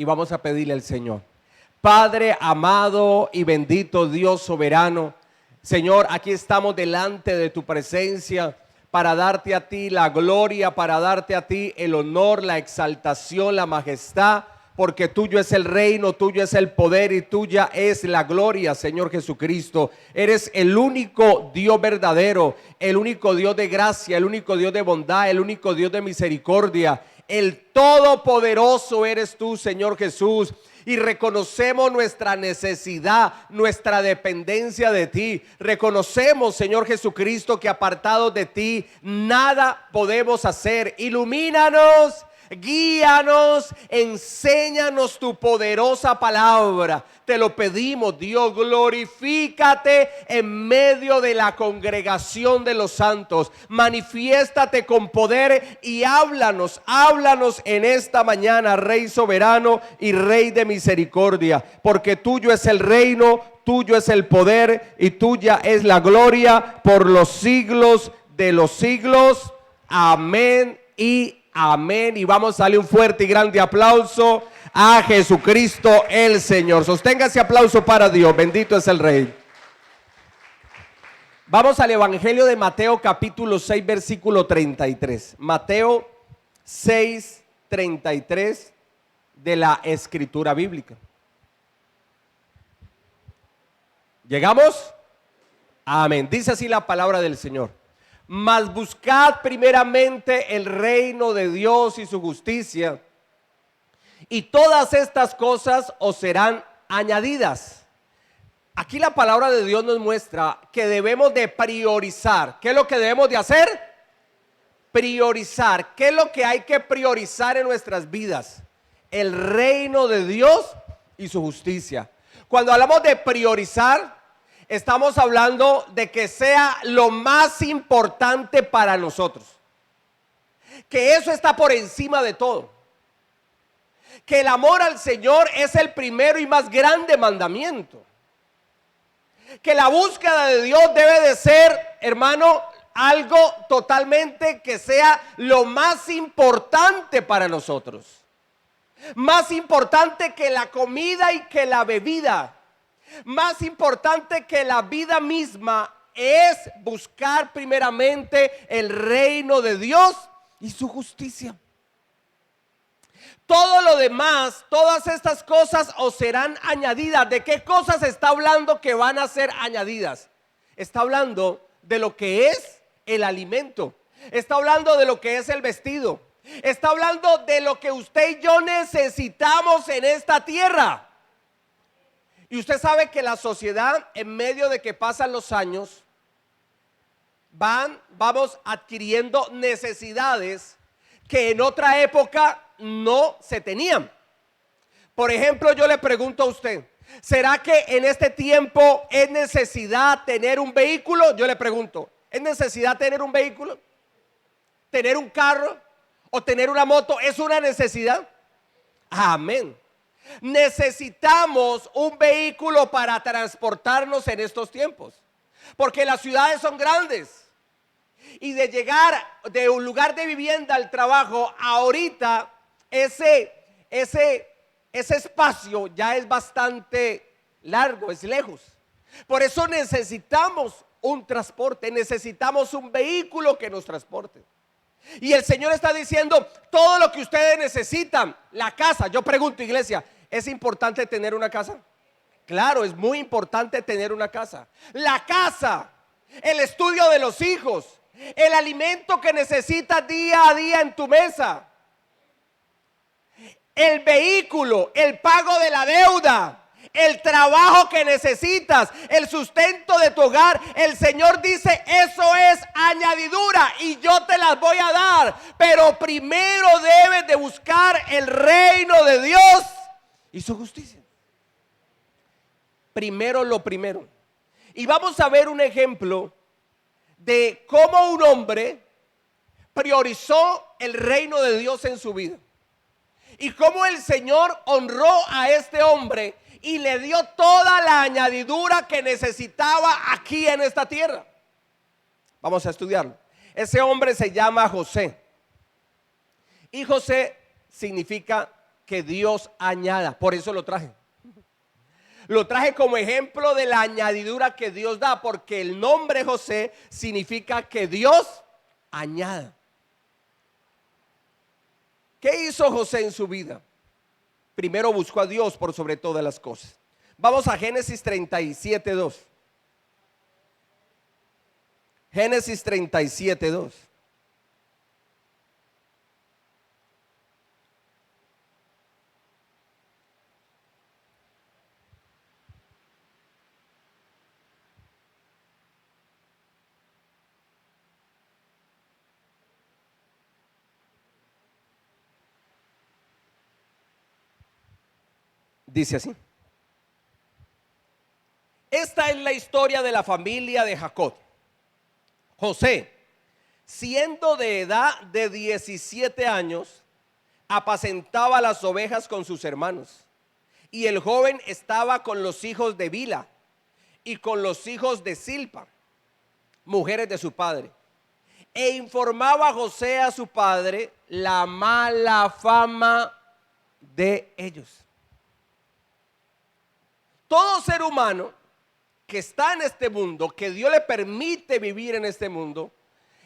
y vamos a pedirle al Señor. Padre amado y bendito Dios soberano, Señor, aquí estamos delante de tu presencia para darte a ti la gloria, para darte a ti el honor, la exaltación, la majestad, porque tuyo es el reino, tuyo es el poder y tuya es la gloria, Señor Jesucristo. Eres el único Dios verdadero, el único Dios de gracia, el único Dios de bondad, el único Dios de misericordia. El todopoderoso eres tú, Señor Jesús. Y reconocemos nuestra necesidad, nuestra dependencia de ti. Reconocemos, Señor Jesucristo, que apartados de ti nada podemos hacer. Ilumínanos, guíanos, enséñanos tu poderosa palabra. Te lo pedimos, Dios, glorifícate en medio de la congregación de los santos. Manifiéstate con poder y háblanos en esta mañana, Rey soberano y Rey de misericordia, porque tuyo es el reino, tuyo es el poder y tuya es la gloria por los siglos de los siglos. Amén y amén. Y vamos a darle un fuerte y grande aplauso a Jesucristo el Señor. Sostenga ese aplauso para Dios. Bendito es el Rey. Vamos al Evangelio de Mateo capítulo 6 versículo 33. Mateo 6, 33 de la Escritura Bíblica. ¿Llegamos? Amén. Dice así la palabra del Señor. Mas buscad primeramente el reino de Dios y su justicia, y todas estas cosas os serán añadidas. Aquí la palabra de Dios nos muestra que debemos de priorizar. ¿Qué es lo que debemos de hacer? Priorizar. ¿Qué es lo que hay que priorizar en nuestras vidas? El reino de Dios y su justicia. Cuando hablamos de priorizar, estamos hablando de que sea lo más importante para nosotros. Que eso está por encima de todo. Que el amor al Señor es el primero y más grande mandamiento. Que la búsqueda de Dios debe de ser, hermano, algo totalmente que sea lo más importante para nosotros. Más importante que la comida y que la bebida. Más importante que la vida misma es buscar primeramente el reino de Dios y su justicia. Todo lo demás, todas estas cosas os serán añadidas. ¿De qué cosas está hablando que van a ser añadidas? Está hablando de lo que es el alimento. Está hablando de lo que es el vestido. Está hablando de lo que usted y yo necesitamos en esta tierra. Y usted sabe que la sociedad, en medio de que pasan los años, vamos adquiriendo necesidades que en otra época no se tenían. Por ejemplo, yo le pregunto a usted, ¿será que en este tiempo es necesidad tener un vehículo? Yo le pregunto, ¿es necesidad tener un vehículo? ¿Tener un carro o tener una moto es una necesidad? Amén. Necesitamos un vehículo para transportarnos en estos tiempos, porque las ciudades son grandes y de llegar de un lugar de vivienda al trabajo, ahorita ese espacio ya es bastante largo, es lejos. Por eso necesitamos un transporte, necesitamos un vehículo que nos transporte. Y el Señor está diciendo todo lo que ustedes necesitan. La casa, yo pregunto, iglesia, ¿es importante tener una casa? Claro, es muy importante tener una casa. La casa, el estudio de los hijos, el alimento que necesitas día a día en tu mesa, el vehículo, el pago de la deuda, el trabajo que necesitas, el sustento de tu hogar. El Señor dice, eso es añadidura y yo te las voy a dar, pero primero debes de buscar el reino de Dios y su justicia. Primero lo primero. Y vamos a ver un ejemplo de cómo un hombre priorizó el reino de Dios en su vida y cómo el Señor honró a este hombre y le dio toda la añadidura que necesitaba aquí en esta tierra. Vamos a estudiarlo. Ese hombre se llama José. Y José significa que Dios añada. Por eso lo traje. Lo traje como ejemplo de la añadidura que Dios da, porque el nombre José significa que Dios añada. ¿Qué hizo José en su vida? Primero buscó a Dios por sobre todas las cosas. Vamos a Génesis 37:2. Génesis 37:2. Dice así. Esta es la historia de la familia de Jacob. José, siendo de edad de 17 años, apacentaba las ovejas con sus hermanos. Y el joven estaba con los hijos de Bila y con los hijos de Silpa, mujeres de su padre. E informaba a José a su padre la mala fama de ellos. Todo ser humano que está en este mundo, que Dios le permite vivir en este mundo,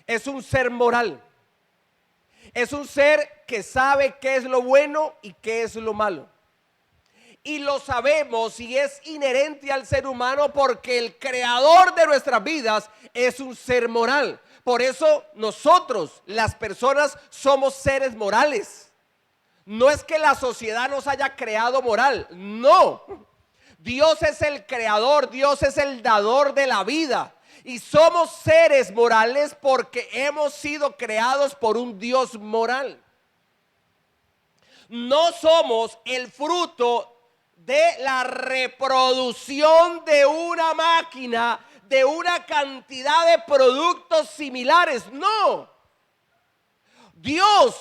es un ser moral. Es un ser que sabe qué es lo bueno y qué es lo malo. Y lo sabemos y es inherente al ser humano porque el creador de nuestras vidas es un ser moral. Por eso nosotros, las personas, somos seres morales. No es que la sociedad nos haya creado moral, no. Dios es el creador, Dios es el dador de la vida. Y somos seres morales porque hemos sido creados por un Dios moral. No somos el fruto de la reproducción de una máquina, de una cantidad de productos similares. No. Dios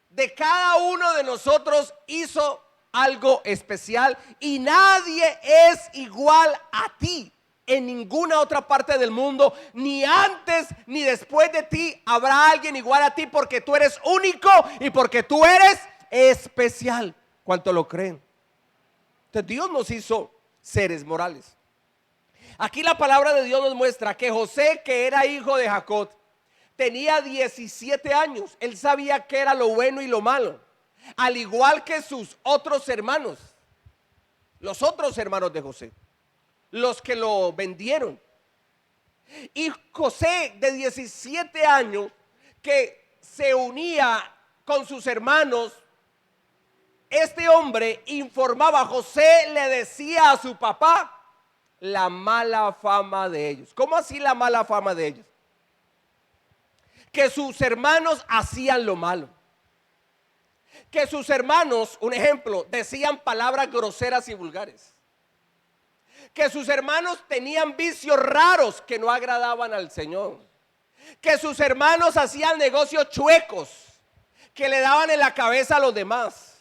de cada uno de nosotros hizo algo especial y nadie es igual a ti en ninguna otra parte del mundo, ni antes ni después de ti habrá alguien igual a ti porque tú eres único y porque tú eres especial. ¿Cuánto lo creen? Entonces Dios nos hizo seres morales. Aquí la palabra de Dios nos muestra que José, que era hijo de Jacob, tenía 17 años. Él sabía qué era lo bueno y lo malo, al igual que sus otros hermanos, los otros hermanos de José, los que lo vendieron. Y José, de 17 años, que se unía con sus hermanos, este hombre informaba, José le decía a su papá la mala fama de ellos. ¿Cómo así la mala fama de ellos? Que sus hermanos hacían lo malo. Que sus hermanos, un ejemplo, decían palabras groseras y vulgares. Que sus hermanos tenían vicios raros que no agradaban al Señor. Que sus hermanos hacían negocios chuecos que le daban en la cabeza a los demás.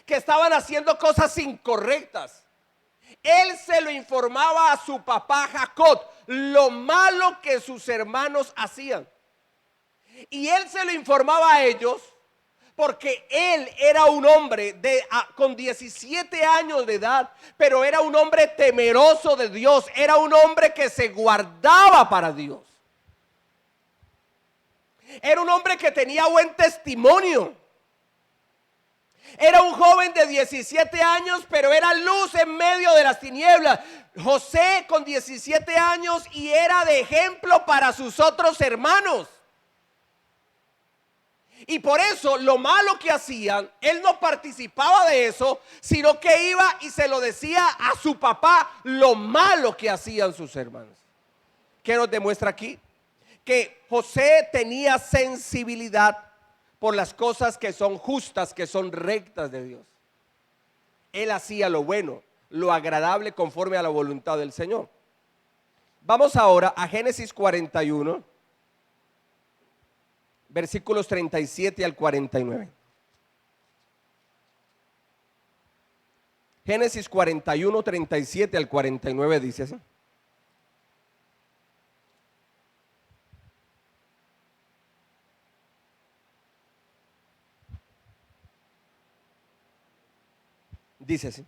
Que estaban haciendo cosas incorrectas. Él se lo informaba a su papá Jacob, lo malo que sus hermanos hacían. Y él se lo informaba a ellos porque él era un hombre con 17 años de edad, pero era un hombre temeroso de Dios, era un hombre que se guardaba para Dios. Era un hombre que tenía buen testimonio. Era un joven de 17 años, pero era luz en medio de las tinieblas. José con 17 años y era de ejemplo para sus otros hermanos. Y por eso lo malo que hacían, él no participaba de eso, sino que iba y se lo decía a su papá lo malo que hacían sus hermanos. ¿Qué nos demuestra aquí? Que José tenía sensibilidad por las cosas que son justas, que son rectas de Dios. Él hacía lo bueno, lo agradable conforme a la voluntad del Señor. Vamos ahora a Génesis 41, versículos 37 al 49. Génesis 41, 37 al 49 dice así. Dice así.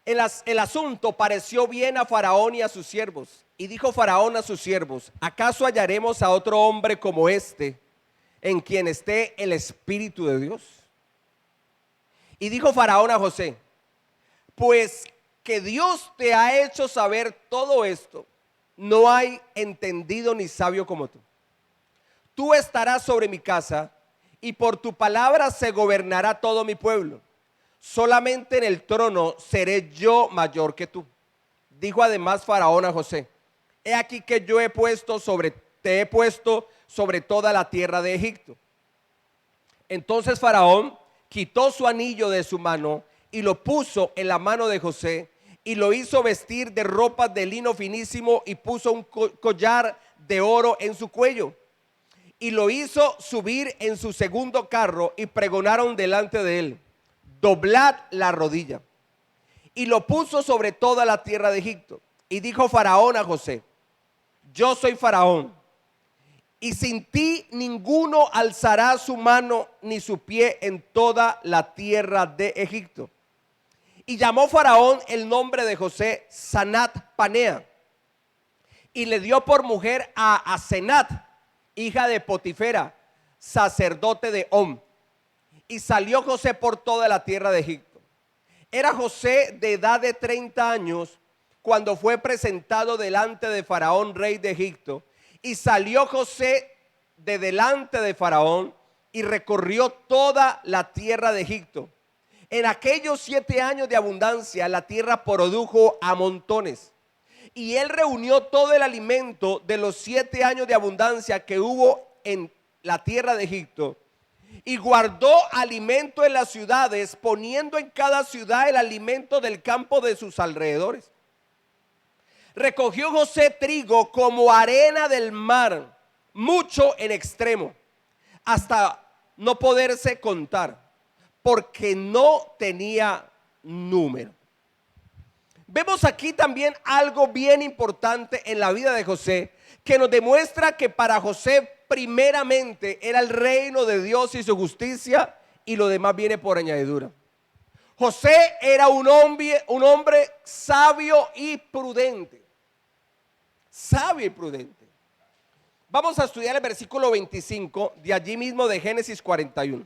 El asunto pareció bien a Faraón y a sus siervos. Y dijo Faraón a sus siervos: ¿acaso hallaremos a otro hombre como este, en quien esté el Espíritu de Dios? Y dijo Faraón a José: pues que Dios te ha hecho saber todo esto, no hay entendido ni sabio como tú. Tú estarás sobre mi casa, y por tu palabra se gobernará todo mi pueblo. Solamente en el trono seré yo mayor que tú. Dijo además Faraón a José: he aquí que yo te he puesto sobre toda la tierra de Egipto. Entonces Faraón quitó su anillo de su mano y lo puso en la mano de José, y lo hizo vestir de ropas de lino finísimo, y puso un collar de oro en su cuello, y lo hizo subir en su segundo carro, y pregonaron delante de él: doblad la rodilla. Y lo puso sobre toda la tierra de Egipto. Y dijo Faraón a José: yo soy Faraón, y sin ti ninguno alzará su mano ni su pie en toda la tierra de Egipto. Y llamó Faraón el nombre de José Sanat Panea, y le dio por mujer a Asenat, hija de Potifera, sacerdote de On. Y salió José por toda la tierra de Egipto. Era José de edad de 30 años cuando fue presentado delante de Faraón, rey de Egipto. Y salió José de delante de Faraón y recorrió toda la tierra de Egipto. En aquellos 7 años de abundancia, la tierra produjo a montones. Y él reunió todo el alimento de los 7 años de abundancia que hubo en la tierra de Egipto, y guardó alimento en las ciudades, poniendo en cada ciudad el alimento del campo de sus alrededores. Recogió José trigo como arena del mar, mucho en extremo, hasta no poderse contar, porque no tenía número. Vemos aquí también algo bien importante en la vida de José, que nos demuestra que para José primeramente era el reino de Dios y su justicia, y lo demás viene por añadidura. José era un hombre sabio y prudente. Sabio y prudente. Vamos a estudiar el versículo 25 de allí mismo de Génesis 41.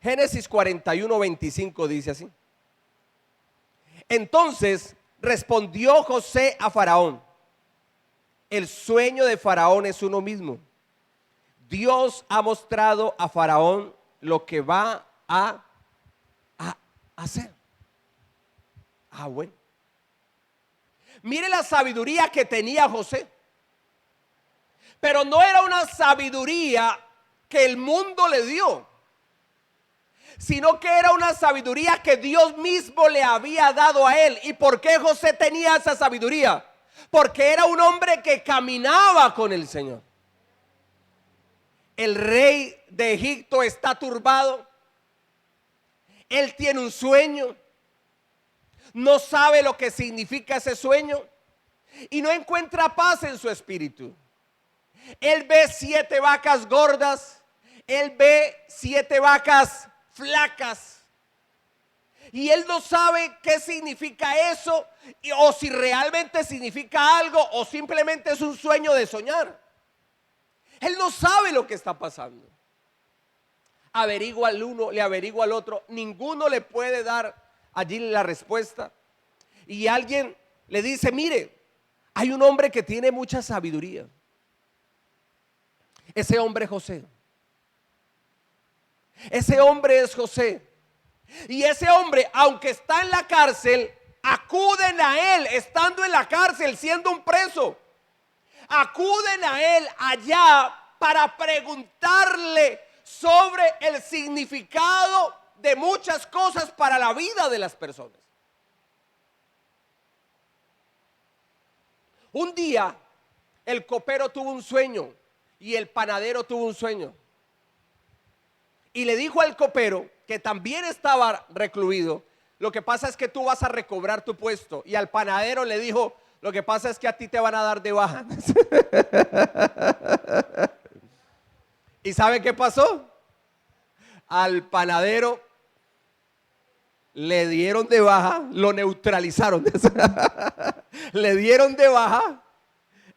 Génesis 41, 25 dice así. Entonces respondió José a Faraón: el sueño de Faraón es uno mismo. Dios ha mostrado a Faraón lo que va a hacer. Bueno. Mire la sabiduría que tenía José. Pero no era una sabiduría que el mundo le dio, sino que era una sabiduría que Dios mismo le había dado a él. ¿Y por qué José tenía esa sabiduría? Porque era un hombre que caminaba con el Señor. El rey de Egipto está turbado. Él tiene un sueño. No sabe lo que significa ese sueño, y no encuentra paz en su espíritu. Él ve 7 vacas gordas. Él ve 7 vacas flacas, y él no sabe qué significa eso, o si realmente significa algo, o simplemente es un sueño de soñar. Él no sabe lo que está pasando. Averigua al uno, le averigua al otro, ninguno le puede dar allí la respuesta. Y alguien le dice: mire, hay un hombre que tiene mucha sabiduría. Ese hombre es José. Ese hombre es José. Y ese hombre, aunque está en la cárcel, acuden a él estando en la cárcel, siendo un preso. Acuden a él allá para preguntarle sobre el significado de muchas cosas para la vida de las personas. Un día el copero tuvo un sueño y el panadero tuvo un sueño. Y le dijo al copero, que también estaba recluido: lo que pasa es que tú vas a recobrar tu puesto. Y al panadero le dijo: lo que pasa es que a ti te van a dar de baja. ¿Y sabe qué pasó? Al panadero le dieron de baja, lo neutralizaron, le dieron de baja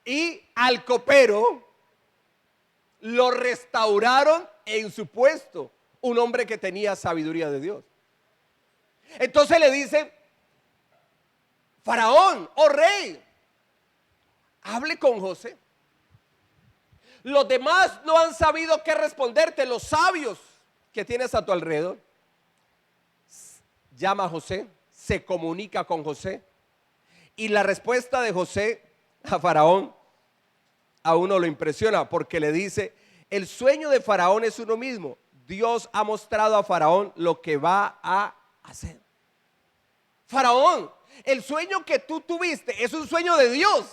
y al copero lo restauraron en su puesto, un hombre que tenía sabiduría de Dios. Entonces le dice: Faraón, oh rey, hable con José. Los demás no han sabido qué responderte, los sabios que tienes a tu alrededor. Llama a José, se comunica con José, y la respuesta de José a Faraón a uno lo impresiona, porque le dice: el sueño de Faraón es uno mismo. Dios ha mostrado a Faraón lo que va a hacer. Faraón, el sueño que tú tuviste es un sueño de Dios.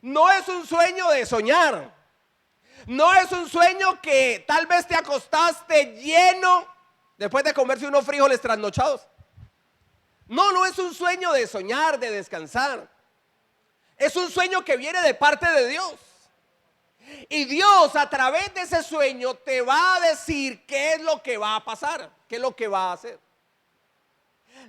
No es un sueño de soñar. No es un sueño que tal vez te acostaste lleno después de comerse unos frijoles trasnochados. No, no es un sueño de soñar, de descansar. Es un sueño que viene de parte de Dios. Y Dios, a través de ese sueño, te va a decir qué es lo que va a pasar, qué es lo que va a hacer.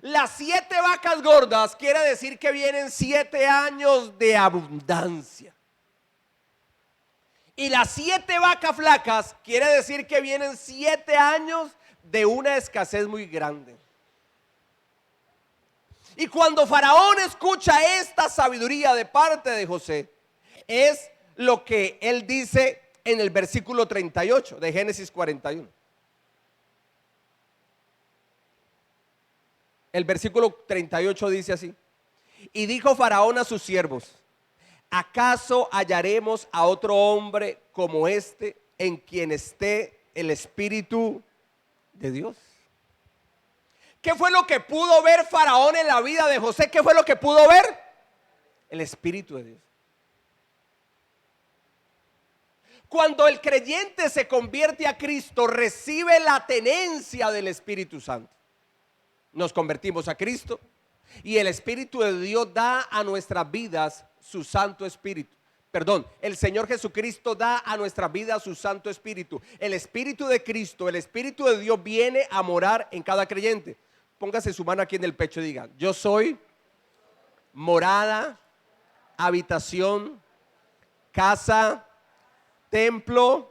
Las 7 vacas gordas quiere decir que vienen 7 años de abundancia. Y las 7 vacas flacas quiere decir que vienen 7 años de una escasez muy grande. Y cuando Faraón escucha esta sabiduría de parte de José, es lo que él dice en el versículo 38 de Génesis 41. El versículo 38 dice así: y dijo Faraón a sus siervos: ¿acaso hallaremos a otro hombre como este en quien esté el Espíritu de Dios? ¿Qué fue lo que pudo ver Faraón en la vida de José? ¿Qué fue lo que pudo ver? El Espíritu de Dios. Cuando el creyente se convierte a Cristo, recibe la tenencia del Espíritu Santo. Nos convertimos a Cristo y el Espíritu de Dios da a nuestras vidas su Santo Espíritu. Perdón, el Señor Jesucristo da a nuestras vidas su Santo Espíritu. El Espíritu de Cristo, el Espíritu de Dios viene a morar en cada creyente. Póngase su mano aquí en el pecho y diga: yo soy morada, habitación, casa, templo,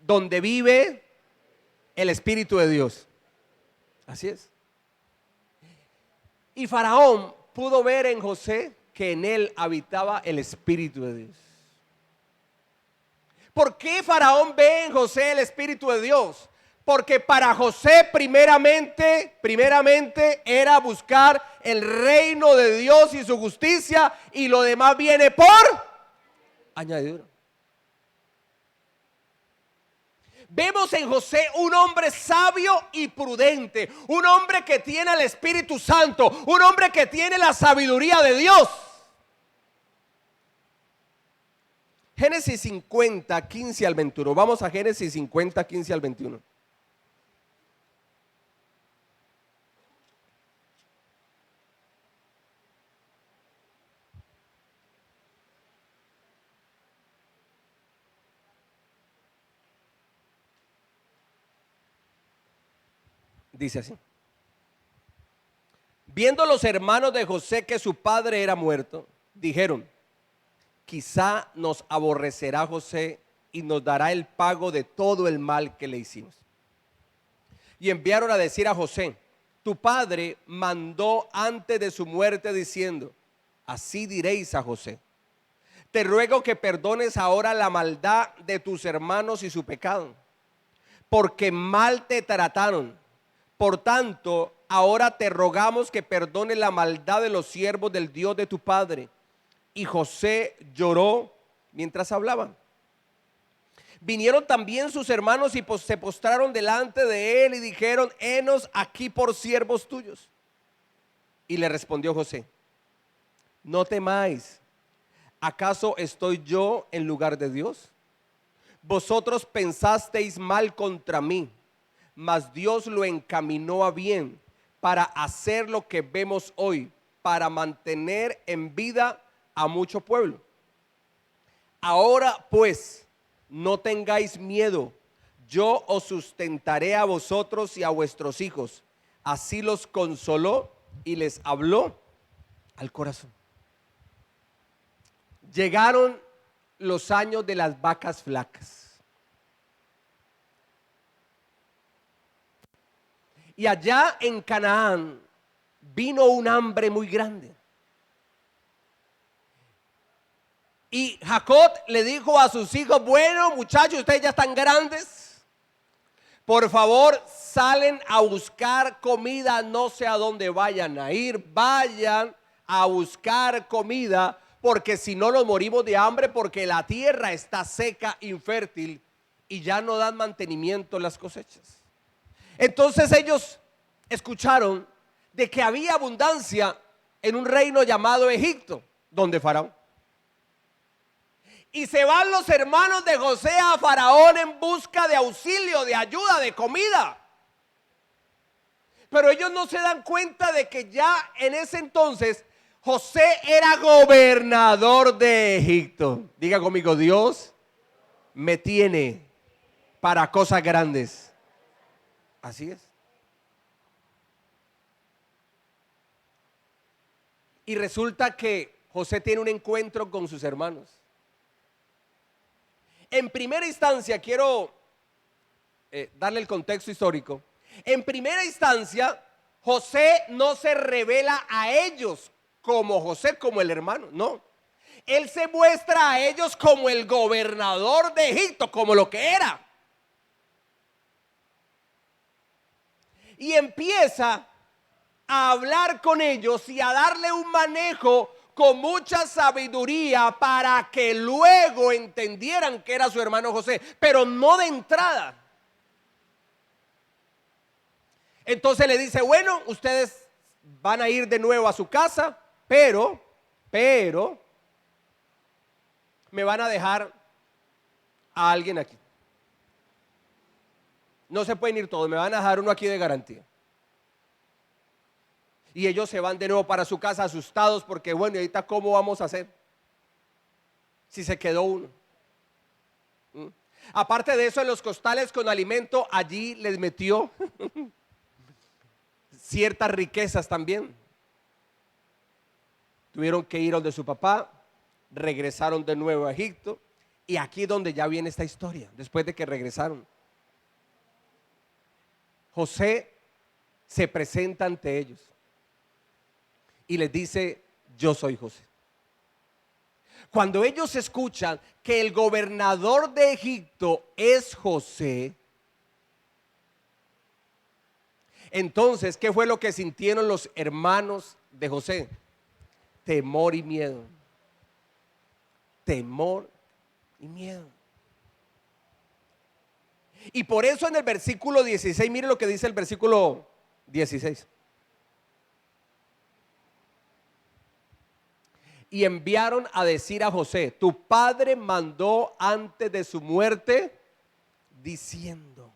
donde vive el Espíritu de Dios. Así es. Y Faraón pudo ver en José que en él habitaba el Espíritu de Dios. ¿Por qué Faraón ve en José el Espíritu de Dios? Porque para José primeramente era buscar el reino de Dios y su justicia, y lo demás viene por añadidura. Vemos en José un hombre sabio y prudente, un hombre que tiene el Espíritu Santo, un hombre que tiene la sabiduría de Dios. Génesis 50, 15 al 21. Vamos a Génesis 50, 15 al 21. Dice así: viendo los hermanos de José que su padre era muerto, dijeron: quizá nos aborrecerá José y nos dará el pago de todo el mal que le hicimos. Y enviaron a decir a José: tu padre mandó antes de su muerte diciendo: así diréis a José, te ruego que perdones ahora la maldad de tus hermanos y su pecado, porque mal te trataron. Por tanto, ahora te rogamos que perdones la maldad de los siervos del Dios de tu padre. Y José lloró mientras hablaban. Vinieron también sus hermanos y se postraron delante de él y dijeron: henos aquí por siervos tuyos. Y le respondió José: no temáis, ¿acaso estoy yo en lugar de Dios? Vosotros pensasteis mal contra mí, mas Dios lo encaminó a bien para hacer lo que vemos hoy, para mantener en vida a mucho pueblo. Ahora pues, no tengáis miedo, yo os sustentaré a vosotros y a vuestros hijos. Así los consoló y les habló al corazón. Llegaron los años de las vacas flacas. Y allá en Canaán vino un hambre muy grande. Y Jacob le dijo a sus hijos: bueno, muchachos, ustedes ya están grandes, por favor salen a buscar comida, no sé a dónde vayan a ir, vayan a buscar comida, porque si no nos morimos de hambre, porque la tierra está seca, infértil, y ya no dan mantenimiento las cosechas. Entonces ellos escucharon de que había abundancia en un reino llamado Egipto, donde Faraón. Y se van los hermanos de José a Faraón en busca de auxilio, de ayuda, de comida. Pero ellos no se dan cuenta de que ya en ese entonces José era gobernador de Egipto. Diga conmigo: Dios me tiene para cosas grandes. Así es. Y resulta que José tiene un encuentro con sus hermanos. En primera instancia, quiero darle el contexto histórico. En primera instancia, José no se revela a ellos como José, como el hermano, no. Él se muestra a ellos como el gobernador de Egipto, como lo que era. Y empieza a hablar con ellos y a darle un manejo con mucha sabiduría para que luego entendieran que era su hermano José, pero no de entrada. Entonces le dice: bueno, ustedes van a ir de nuevo a su casa, pero me van a dejar a alguien aquí. No se pueden ir todos, me van a dejar uno aquí de garantía. Y ellos se van de nuevo para su casa asustados porque, bueno, ¿y ahorita cómo vamos a hacer si se quedó uno? Aparte de eso, en los costales con alimento allí les metió ciertas riquezas también. Tuvieron que ir donde su papá, regresaron de nuevo a Egipto, y aquí es donde ya viene esta historia. Después de que regresaron, José se presenta ante ellos y les dice: yo soy José. Cuando ellos escuchan que el gobernador de Egipto es José, entonces, ¿qué fue lo que sintieron los hermanos de José? Temor y miedo. Temor y miedo. Y por eso en el versículo 16, mire lo que dice el versículo 16. Y enviaron a decir a José: tu padre mandó antes de su muerte diciendo: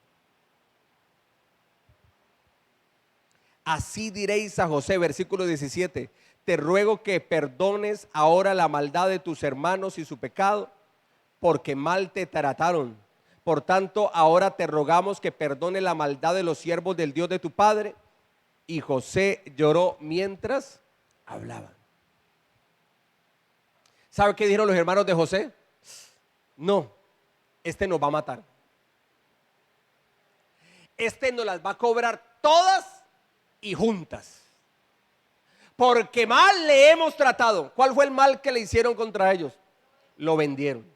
así diréis a José, versículo 17, te ruego que perdones ahora la maldad de tus hermanos y su pecado, porque mal te trataron. Por tanto, ahora te rogamos que perdone la maldad de los siervos del Dios de tu padre. Y José lloró mientras hablaban. ¿Sabe qué dijeron los hermanos de José? No, este nos va a matar. Este nos las va a cobrar todas y juntas, porque mal le hemos tratado. ¿Cuál fue el mal que le hicieron contra ellos? Lo vendieron.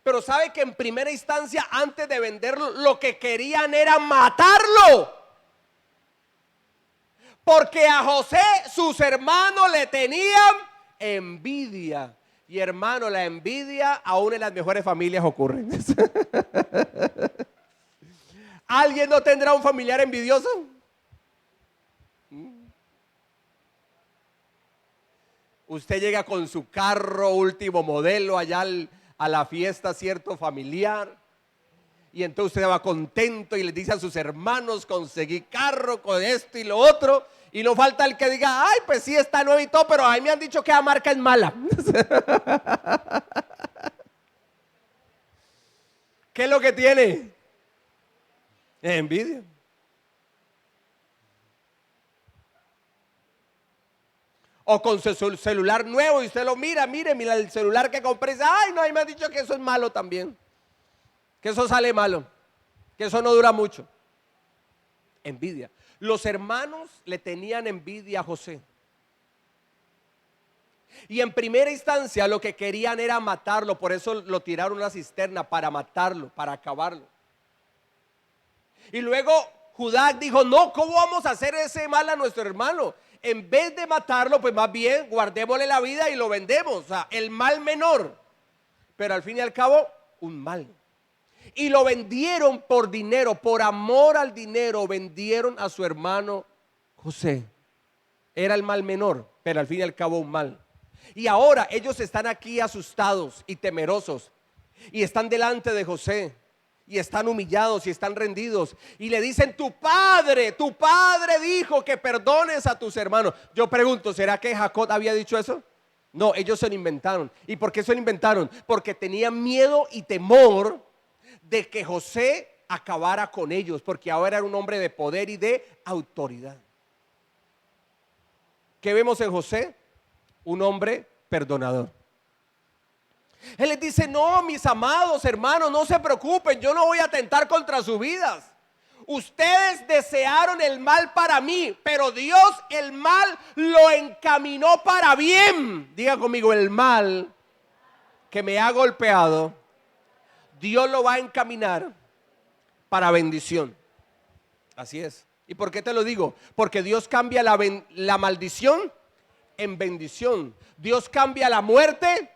Pero sabe que en primera instancia, antes de venderlo, lo que querían era matarlo. Porque a José sus hermanos le tenían envidia. Y hermano, la envidia aún en las mejores familias ocurre. ¿Alguien no tendrá un familiar envidioso? Usted llega con su carro último modelo allá a la fiesta, cierto, familiar, y entonces usted va contento y le dice a sus hermanos: conseguí carro con esto y lo otro, y no falta el que diga: ay, pues sí está nuevo y todo, pero a mí me han dicho que la marca es mala. ¿Qué es lo que tiene? Envidia. O con su celular nuevo y usted lo mira, mira el celular que compré y dice, ay no, ahí me han dicho que eso es malo también, que eso sale malo, que eso no dura mucho. Envidia. Los hermanos le tenían envidia a José. Y en primera instancia lo que querían era matarlo, por eso lo tiraron a una cisterna para matarlo, para acabarlo. Y luego Judá dijo, no, ¿cómo vamos a hacer ese mal a nuestro hermano? En vez de matarlo, pues más bien guardémosle la vida y lo vendemos, o sea, el mal menor. Pero al fin y al cabo, un mal. Y lo vendieron por dinero, por amor al dinero, vendieron a su hermano José. Era el mal menor, pero al fin y al cabo un mal. Y ahora ellos están aquí asustados y temerosos y están delante de José y están humillados y están rendidos y le dicen, tu padre dijo que perdones a tus hermanos. Yo pregunto, ¿será que Jacob había dicho eso? No, ellos se lo inventaron. ¿Y por qué se lo inventaron? Porque tenían miedo y temor de que José acabara con ellos, porque ahora era un hombre de poder y de autoridad. ¿Qué vemos en José? Un hombre perdonador. Él les dice, no, mis amados hermanos, no se preocupen, yo no voy a atentar contra sus vidas. Ustedes desearon el mal para mí, pero Dios el mal lo encaminó para bien. Diga conmigo, el mal que me ha golpeado, Dios lo va a encaminar para bendición. Así es. ¿Y por qué te lo digo? Porque Dios cambia la maldición en bendición. Dios cambia la muerte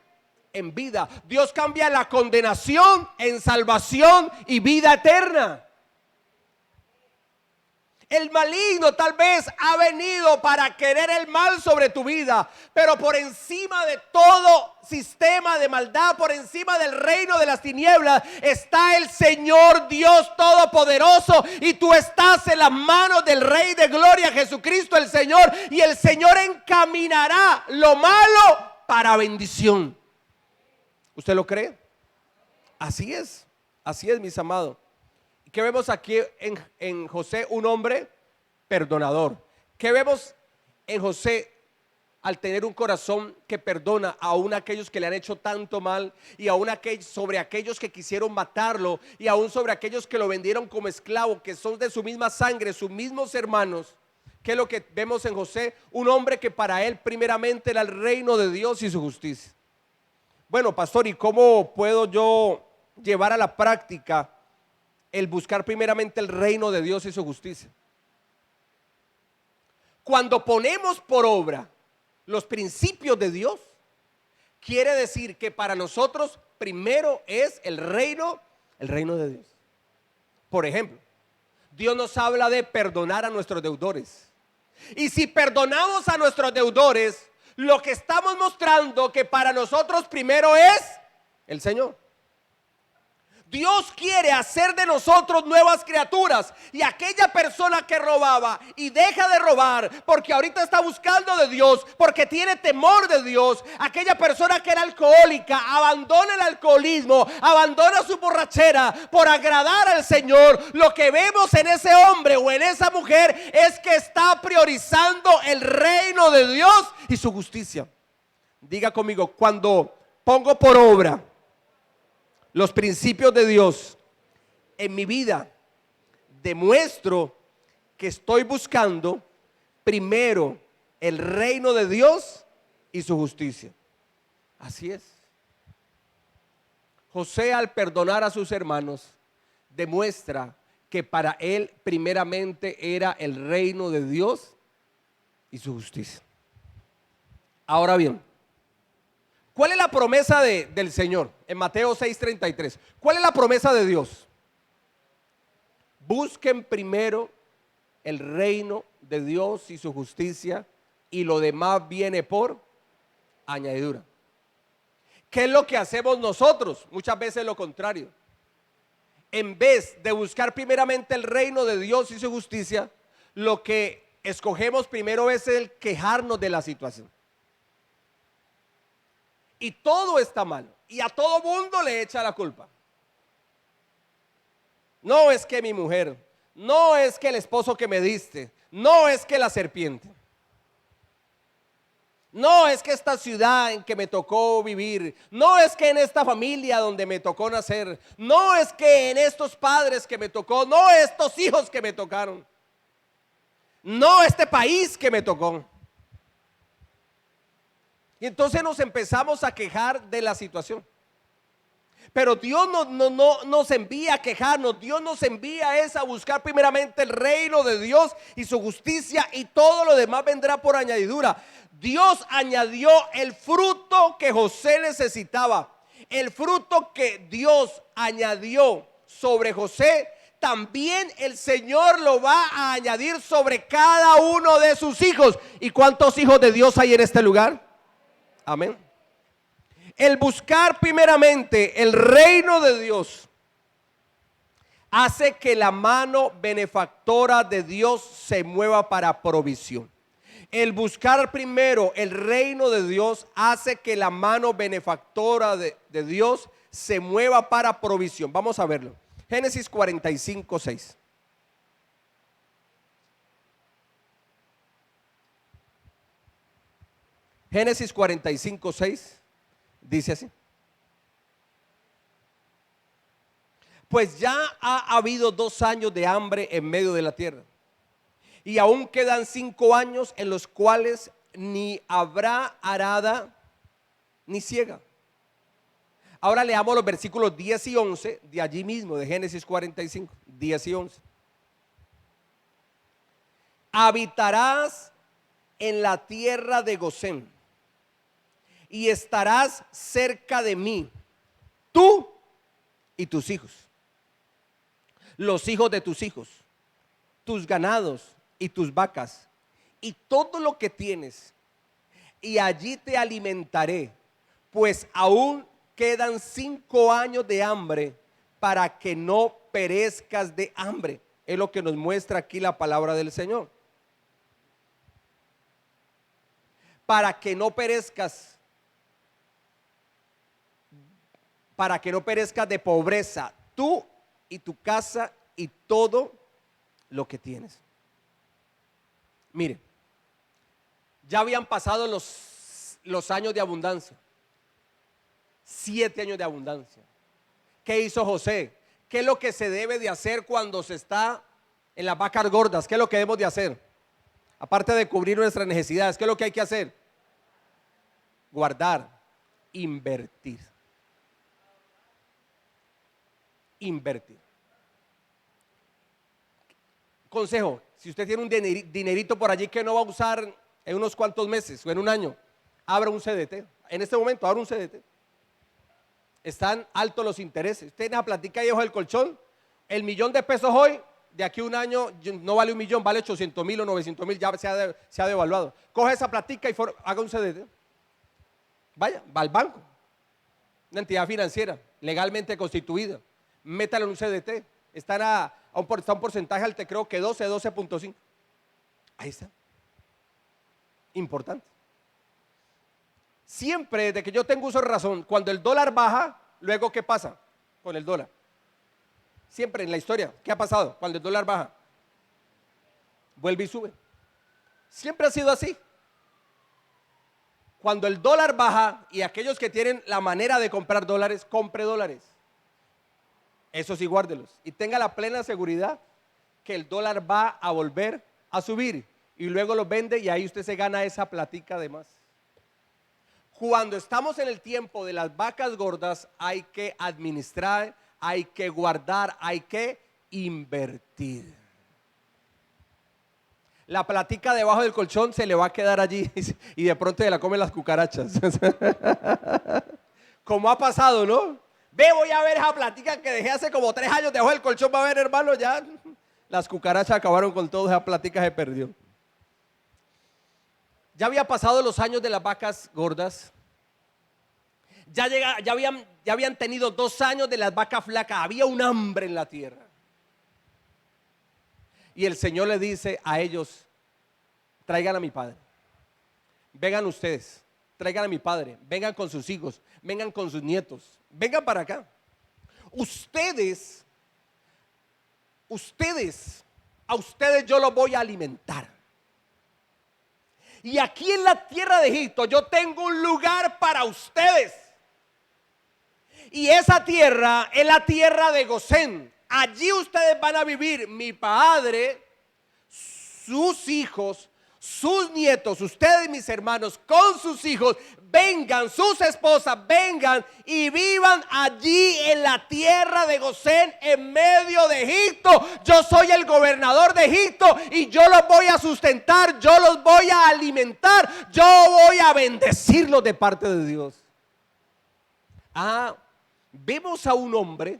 en vida. Dios cambia la condenación en salvación y vida eterna. El maligno tal vez ha venido para querer el mal sobre tu vida, pero por encima de todo sistema de maldad, por encima del reino de las tinieblas, está el Señor Dios Todopoderoso, y tú estás en las manos del Rey de Gloria, Jesucristo el Señor, y el Señor encaminará lo malo para bendición. ¿Usted lo cree? Así es, mis amados. ¿Qué vemos aquí en José? Un hombre perdonador. ¿Qué vemos en José al tener un corazón que perdona aún a aquellos que le han hecho tanto mal, y aún sobre aquellos que quisieron matarlo, y aún sobre aquellos que lo vendieron como esclavo, que son de su misma sangre, sus mismos hermanos? ¿Qué es lo que vemos en José? Un hombre que para él primeramente era el reino de Dios y su justicia. Bueno, pastor, ¿y cómo puedo yo llevar a la práctica el buscar primeramente el reino de Dios y su justicia? Cuando ponemos por obra los principios de Dios, quiere decir que para nosotros primero es el reino de Dios. Por ejemplo, Dios nos habla de perdonar a nuestros deudores. Y si perdonamos a nuestros deudores, lo que estamos mostrando que para nosotros primero es el Señor. Dios quiere hacer de nosotros nuevas criaturas, y aquella persona que robaba y deja de robar porque ahorita está buscando de Dios, porque tiene temor de Dios, aquella persona que era alcohólica abandona el alcoholismo, abandona su borrachera por agradar al Señor. Lo que vemos en ese hombre o en esa mujer es que está priorizando el reino de Dios y su justicia. Diga conmigo, cuando pongo por obra los principios de Dios en mi vida, demuestro que estoy buscando primero el reino de Dios y su justicia. Así es. José, al perdonar a sus hermanos, demuestra que para él primeramente era el reino de Dios y su justicia. Ahora bien, ¿cuál es la promesa del Señor? En Mateo 6:33. ¿Cuál es la promesa de Dios? Busquen primero el reino de Dios y su justicia, y lo demás viene por añadidura. ¿Qué es lo que hacemos nosotros? Muchas veces lo contrario. En vez de buscar primeramente el reino de Dios y su justicia, lo que escogemos primero es el quejarnos de la situación. Y todo está mal, y a todo mundo le echa la culpa. No es que mi mujer, no es que el esposo que me diste, no es que la serpiente. No es que esta ciudad en que me tocó vivir, no es que en esta familia donde me tocó nacer, no es que en estos padres que me tocó, no estos hijos que me tocaron, no este país que me tocó. Y entonces nos empezamos a quejar de la situación. Pero Dios no nos envía a quejarnos, Dios nos envía a buscar primeramente el reino de Dios y su justicia, y todo lo demás vendrá por añadidura. Dios añadió el fruto que José necesitaba. El fruto que Dios añadió sobre José, también el Señor lo va a añadir sobre cada uno de sus hijos. ¿Y cuántos hijos de Dios hay en este lugar? Amén. El buscar primeramente el reino de Dios hace que la mano benefactora de Dios se mueva para provisión. El buscar primero el reino de Dios hace que la mano benefactora de Dios se mueva para provisión. Vamos a verlo. Génesis 45, 6. Génesis 45, 6 dice así: pues ya ha habido 2 años de hambre en medio de la tierra, y aún quedan 5 años en los cuales ni habrá arada ni siega. Ahora leamos los versículos 10 y 11 de allí mismo, de Génesis 45, 10 y 11. Habitarás en la tierra de Gosén, y estarás cerca de mí, tú y tus hijos, los hijos de tus hijos, tus ganados y tus vacas, y todo lo que tienes, y allí te alimentaré, pues aún quedan 5 años de hambre, para que no perezcas de hambre. Es lo que nos muestra aquí la palabra del Señor. Para que no perezcas de pobreza, tú y tu casa y todo lo que tienes. Mire, ya habían pasado los años de abundancia, 7 años de abundancia. ¿Qué hizo José? ¿Qué es lo que se debe de hacer cuando se está en las vacas gordas? ¿Qué es lo que debemos de hacer? Aparte de cubrir nuestras necesidades, ¿qué es lo que hay que hacer? Guardar, invertir. Invertir. Consejo: si usted tiene un dinerito por allí que no va a usar en unos cuantos meses o en un año, abra un CDT. En este momento, abra un CDT. Están altos los intereses. Usted la platica ahí bajo el colchón. El $1,000,000 hoy, de aquí a un año no vale 1,000,000, vale 800,000 o 900,000, ya se ha devaluado. Coge esa platica y haga un CDT. Vaya, va al banco, una entidad financiera legalmente constituida, métalo en un CDT. Están a un porcentaje alto, creo que 12.5. Ahí está. Importante. Siempre, desde que yo tengo uso de razón, cuando el dólar baja, luego ¿qué pasa con el dólar? Siempre en la historia, ¿qué ha pasado? Cuando el dólar baja, vuelve y sube. Siempre ha sido así. Cuando el dólar baja, y aquellos que tienen la manera de comprar dólares, compre dólares. Eso sí, guárdelos. Y tenga la plena seguridad que el dólar va a volver a subir. Y luego los vende y ahí usted se gana esa platica de más. Cuando estamos en el tiempo de las vacas gordas, hay que administrar, hay que guardar, hay que invertir. La platica debajo del colchón se le va a quedar allí y de pronto se la comen las cucarachas. Como ha pasado, ¿no? Voy a ver esa platica que dejé hace como 3 años debajo del colchón. Va a ver, hermano, ya las cucarachas acabaron con todo, esa platica se perdió. Ya había pasado los años de las vacas gordas. Ya habían tenido 2 años de las vacas flacas. Había un hambre en la tierra. Y el Señor le dice a ellos: traigan a mi padre. Vengan ustedes, traigan a mi padre. Vengan con sus hijos, vengan con sus nietos. Vengan para acá. A ustedes yo los voy a alimentar. Y aquí en la tierra de Egipto yo tengo un lugar para ustedes. Y esa tierra es la tierra de Gosén. Allí ustedes van a vivir, mi padre, sus hijos, sus nietos, ustedes mis hermanos, con sus hijos, vengan, sus esposas, vengan y vivan allí en la tierra de Gosén, en medio de Egipto. Yo soy el gobernador de Egipto y yo los voy a sustentar, yo los voy a alimentar, yo voy a bendecirlos de parte de Dios. Vemos a un hombre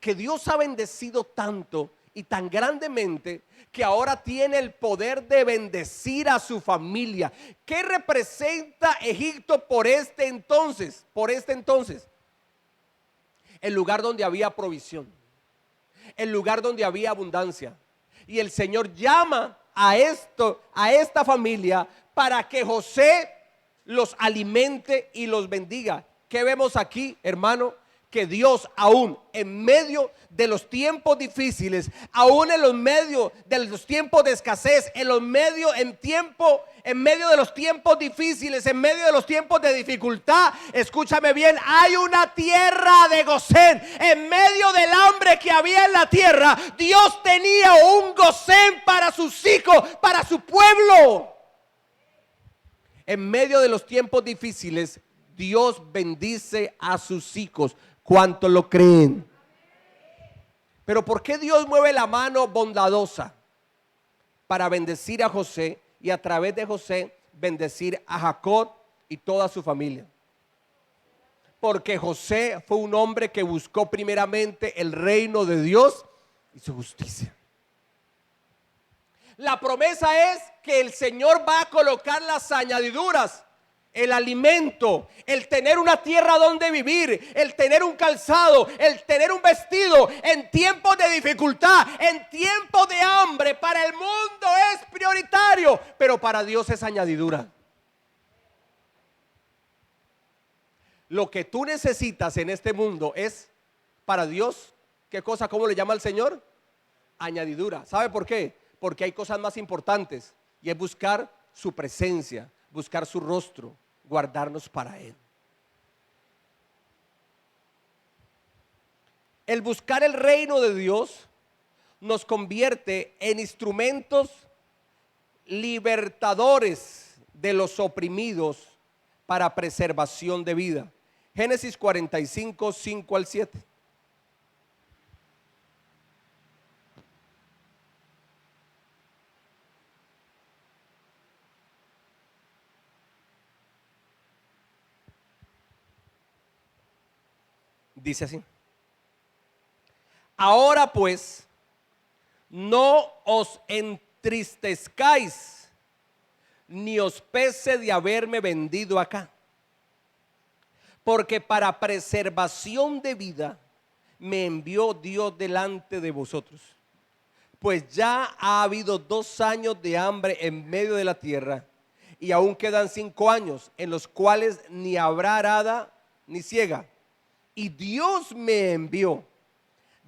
que Dios ha bendecido tanto y tan grandemente que ahora tiene el poder de bendecir a su familia. ¿Qué representa Egipto por este entonces? El lugar donde había provisión, el lugar donde había abundancia. Y el Señor llama a esta familia para que José los alimente y los bendiga. ¿Qué vemos aquí, hermano? Que Dios aún en medio de los tiempos difíciles, aún en los medios de los tiempos de escasez, en medio de los tiempos difíciles, en medio de los tiempos de dificultad, escúchame bien, hay una tierra de Gosén. En medio del hambre que había en la tierra, Dios tenía un Gosén para sus hijos, para su pueblo. En medio de los tiempos difíciles, Dios bendice a sus hijos. ¿Cuántos lo creen? Pero ¿por qué Dios mueve la mano bondadosa para bendecir a José y a través de José bendecir a Jacob y toda su familia? Porque José fue un hombre que buscó primeramente el reino de Dios y su justicia. La promesa es que el Señor va a colocar las añadiduras, el alimento, el tener una tierra donde vivir, el tener un calzado, el tener un vestido en tiempos de dificultad, en tiempos de hambre. Para el mundo es prioritario, pero para Dios es añadidura. Lo que tú necesitas en este mundo es para Dios, ¿qué cosa? ¿Cómo le llama el Señor? Añadidura. ¿Sabe por qué? Porque hay cosas más importantes y es buscar su presencia, buscar su rostro, guardarnos para Él. El buscar el reino de Dios nos convierte en instrumentos libertadores de los oprimidos para preservación de vida. Génesis 45, 5 al 7. Dice así: ahora pues, no os entristezcáis, ni os pese de haberme vendido acá, porque para preservación de vida me envió Dios delante de vosotros. Pues ya ha habido 2 años de hambre en medio de la tierra, y aún quedan 5 años en los cuales ni habrá arada ni siega. Y Dios me envió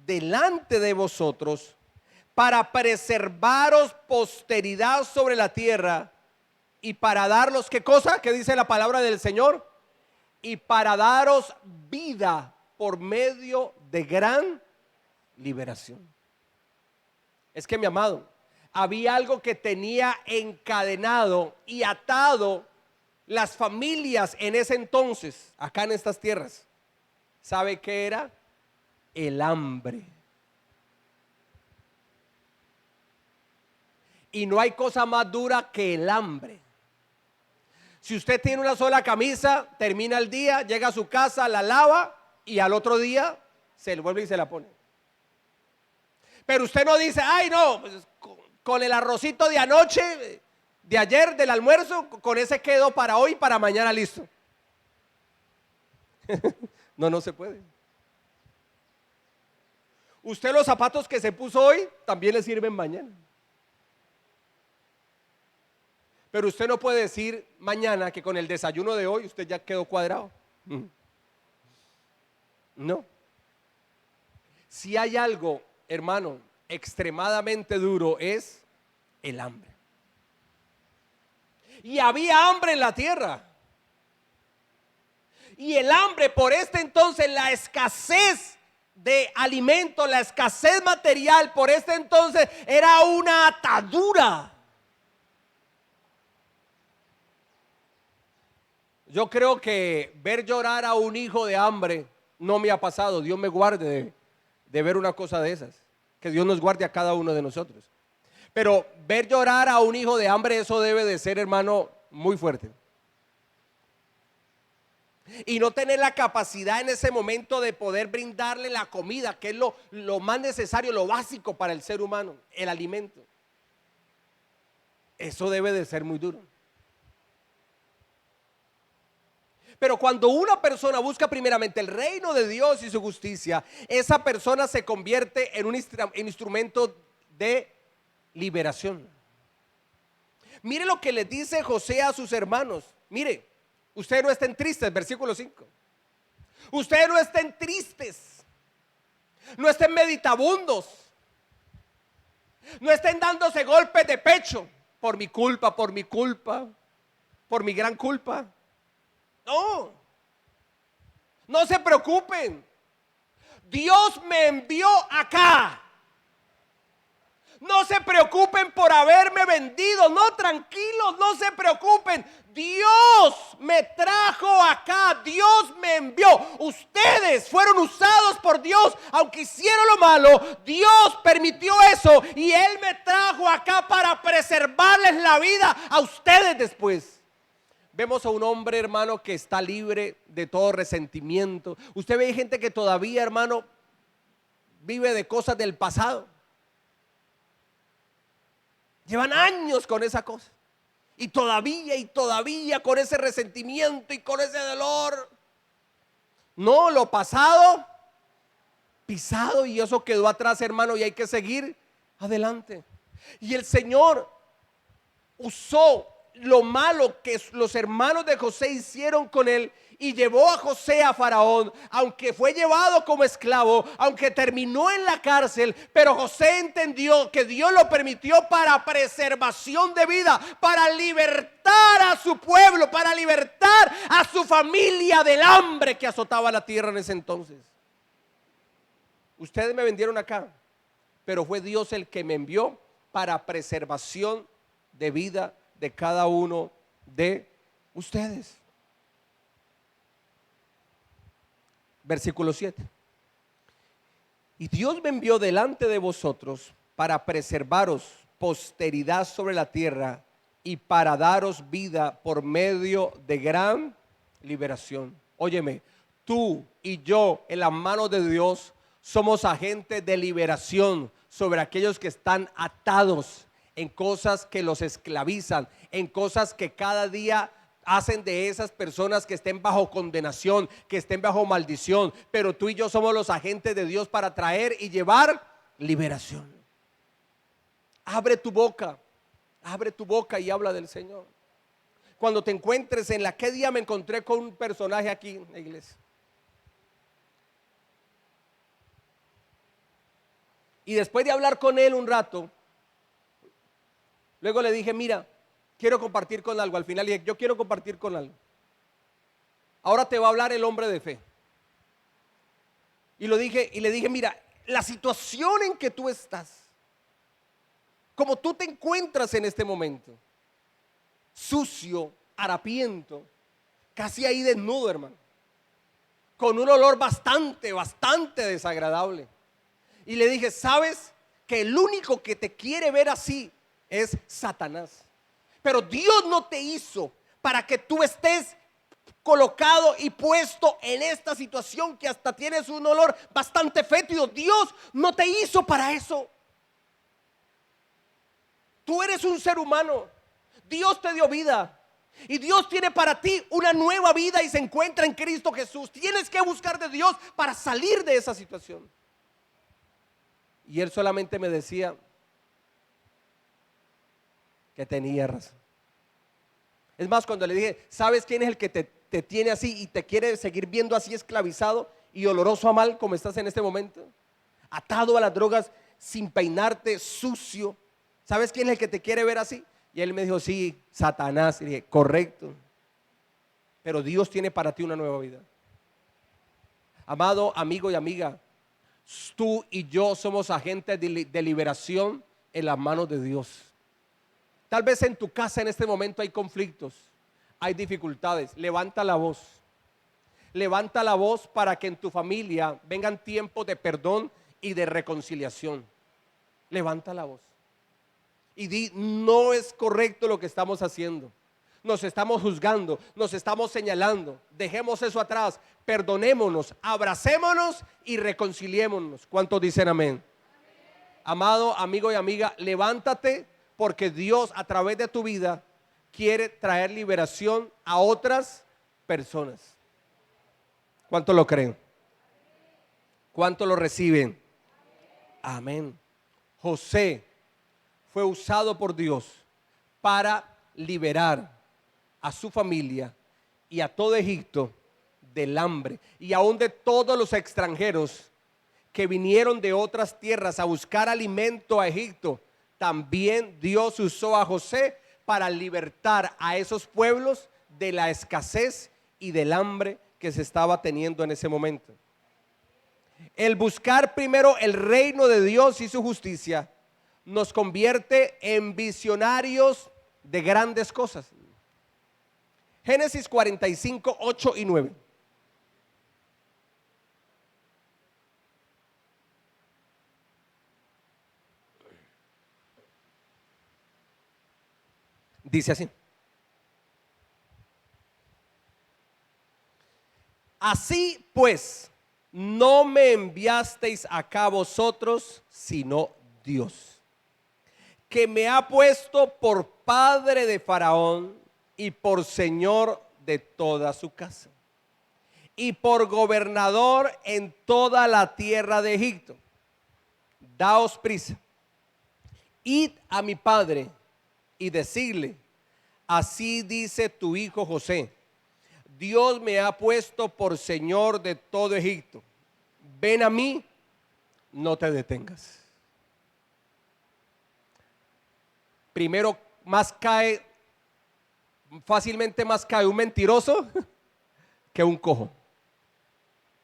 delante de vosotros para preservaros posteridad sobre la tierra y para daros, ¿qué cosa? ¿Qué dice la palabra del Señor? Y para daros vida por medio de gran liberación. Es que, mi amado, había algo que tenía encadenado y atado las familias en ese entonces, acá en estas tierras. ¿Sabe qué era? El hambre. Y no hay cosa más dura que el hambre. Si usted tiene una sola camisa, termina el día, llega a su casa, la lava y al otro día se le vuelve y se la pone. Pero usted no dice, ay no, pues con el arrocito de anoche, de ayer, del almuerzo, con ese quedó para hoy, para mañana listo. No se puede. Usted los zapatos que se puso hoy también le sirven mañana. Pero usted no puede decir mañana que con el desayuno de hoy usted ya quedó cuadrado. No. Si hay algo, hermano, extremadamente duro es el hambre. y había hambre en la tierra. Y el hambre por este entonces, la escasez de alimento, la escasez material por este entonces era una atadura. Yo creo que ver llorar a un hijo de hambre no me ha pasado. Dios me guarde de ver una cosa de esas. Que Dios nos guarde a cada uno de nosotros. Pero ver llorar a un hijo de hambre, eso debe de ser, hermano, muy fuerte. Y no tener la capacidad en ese momento de poder brindarle la comida, que es lo más necesario, lo básico para el ser humano, el alimento. Eso debe de ser muy duro. Pero cuando una persona busca primeramente el reino de Dios y su justicia, esa persona se convierte en un instrumento de liberación. Mire lo que le dice José a sus hermanos. Mire, ustedes no estén tristes, versículo 5. Ustedes no estén tristes, no estén meditabundos, no estén dándose golpes de pecho por mi culpa, por mi culpa, por mi gran culpa. No, no se preocupen. Dios me envió acá. No se preocupen por haberme vendido. No, tranquilos, no se preocupen. Dios me trajo acá. Dios me envió. Ustedes fueron usados por Dios. Aunque hicieron lo malo, Dios permitió eso. Y Él me trajo acá para preservarles la vida a ustedes después. Vemos a un hombre, hermano, que está libre de todo resentimiento. Usted ve gente que todavía, hermano, vive de cosas del pasado. Llevan años con esa cosa. Y todavía con ese resentimiento y con ese dolor. No, lo pasado, pisado, y eso quedó atrás, hermano, y hay que seguir adelante. Y el Señor usó lo malo que los hermanos de José hicieron con él y llevó a José a Faraón, aunque fue llevado como esclavo, aunque terminó en la cárcel, pero José entendió que Dios lo permitió para preservación de vida, para libertar a su pueblo, para libertar a su familia del hambre que azotaba la tierra en ese entonces. Ustedes me vendieron acá, pero fue Dios el que me envió para preservación de vida de cada uno de ustedes. Versículo 7. Y Dios me envió delante de vosotros para preservaros posteridad sobre la tierra y para daros vida por medio de gran liberación. Óyeme, tú y yo en las manos de Dios somos agentes de liberación sobre aquellos que están atados en cosas que los esclavizan, en cosas que cada día hacen de esas personas que estén bajo condenación, que estén bajo maldición. Pero tú y yo somos los agentes de Dios para traer y llevar liberación. Abre tu boca y habla del Señor. Cuando te encuentres en ¿qué día me encontré con un personaje aquí en la iglesia? Y después de hablar con él un rato, luego le dije, mira, quiero compartir con algo. Al final le dije, yo quiero compartir con algo. Ahora te va a hablar el hombre de fe. Y le dije, mira, la situación en que tú estás, como tú te encuentras en este momento, sucio, harapiento, casi ahí desnudo, hermano, con un olor bastante desagradable. Y le dije, ¿sabes que el único que te quiere ver así es Satanás? Pero Dios no te hizo para que tú estés colocado y puesto en esta situación que hasta tienes un olor bastante fétido. Dios no te hizo para eso. Tú eres un ser humano. Dios te dio vida. Y Dios tiene para ti una nueva vida y se encuentra en Cristo Jesús. Tienes que buscar de Dios para salir de esa situación. Y él solamente me decía que tenía razón. Es más, cuando le dije, ¿sabes quién es el que te tiene así y te quiere seguir viendo así esclavizado y oloroso a mal como estás en este momento? Atado a las drogas, sin peinarte, sucio. ¿Sabes quién es el que te quiere ver así? Y él me dijo, sí, Satanás. Y dije, correcto. Pero Dios tiene para ti una nueva vida. Amado amigo y amiga, tú y yo somos agentes de liberación en las manos de Dios. Tal vez en tu casa en este momento hay conflictos, hay dificultades. Levanta la voz. Levanta la voz para que en tu familia vengan tiempos de perdón y de reconciliación. Levanta la voz. Y di, no es correcto lo que estamos haciendo. Nos estamos juzgando, nos estamos señalando. Dejemos eso atrás, perdonémonos, abracémonos y reconciliémonos. ¿Cuántos dicen amén? Amado amigo y amiga, levántate porque Dios a través de tu vida quiere traer liberación a otras personas. ¿Cuántos lo creen? ¿Cuántos lo reciben? Amén. José fue usado por Dios para liberar a su familia y a todo Egipto del hambre y aún de todos los extranjeros que vinieron de otras tierras a buscar alimento a Egipto. También Dios usó a José para libertar a esos pueblos de la escasez y del hambre que se estaba teniendo en ese momento. El buscar primero el reino de Dios y su justicia nos convierte en visionarios de grandes cosas. Génesis 45, 8 y 9. Dice así: así pues, no me enviasteis acá vosotros, sino Dios, que me ha puesto por padre de Faraón y por señor de toda su casa, y por gobernador en toda la tierra de Egipto. Daos prisa, id a mi padre y decidle, así dice tu hijo José, Dios me ha puesto por señor de todo Egipto. Ven a mí, no te detengas. Primero fácilmente más cae un mentiroso que un cojo.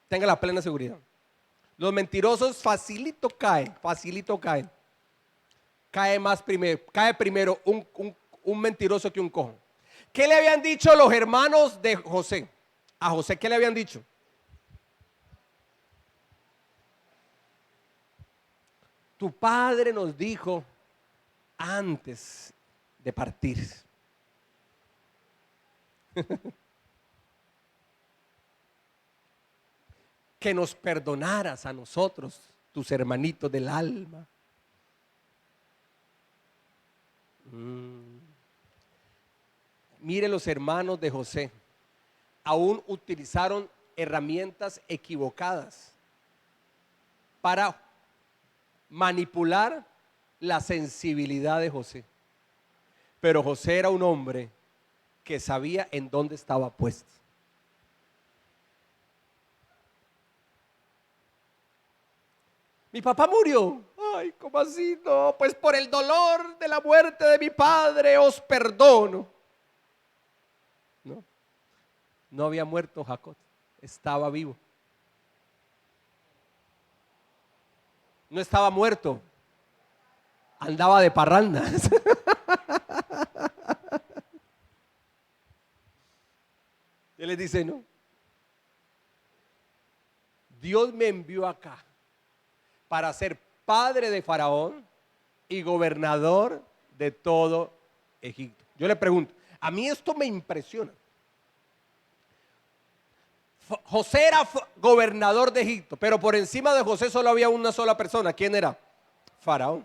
Tenga la plena seguridad. Los mentirosos facilito caen. Cae primero un mentiroso que un cojo. ¿Qué le habían dicho los hermanos de José? A José, ¿qué le habían dicho? Tu padre nos dijo antes de partir que nos perdonaras a nosotros, tus hermanitos del alma. Mire, los hermanos de José aún utilizaron herramientas equivocadas para manipular la sensibilidad de José. Pero José era un hombre que sabía en dónde estaba puesto. Mi papá murió. Ay, ¿cómo así? No, pues por el dolor de la muerte de mi padre os perdono. No había muerto Jacob, estaba vivo. No estaba muerto, andaba de parranda. Él les dice, no, Dios me envió acá para ser padre de Faraón y gobernador de todo Egipto. Yo le pregunto, a mí esto me impresiona. José era gobernador de Egipto, pero por encima de José solo había una sola persona. ¿Quién era? Faraón.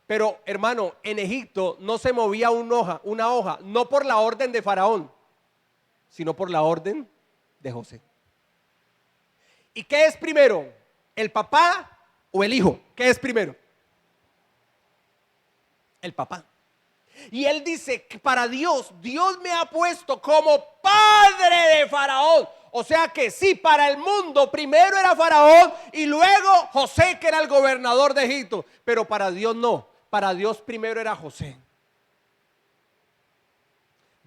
Pero hermano, en Egipto no se movía una hoja, no por la orden de Faraón, sino por la orden de José. ¿Y qué es primero? ¿El papá o el hijo? ¿Qué es primero? El papá. Y él dice que para Dios me ha puesto como padre de Faraón. O sea que sí, para el mundo primero era Faraón y luego José, que era el gobernador de Egipto. Pero para Dios no, para Dios primero era José.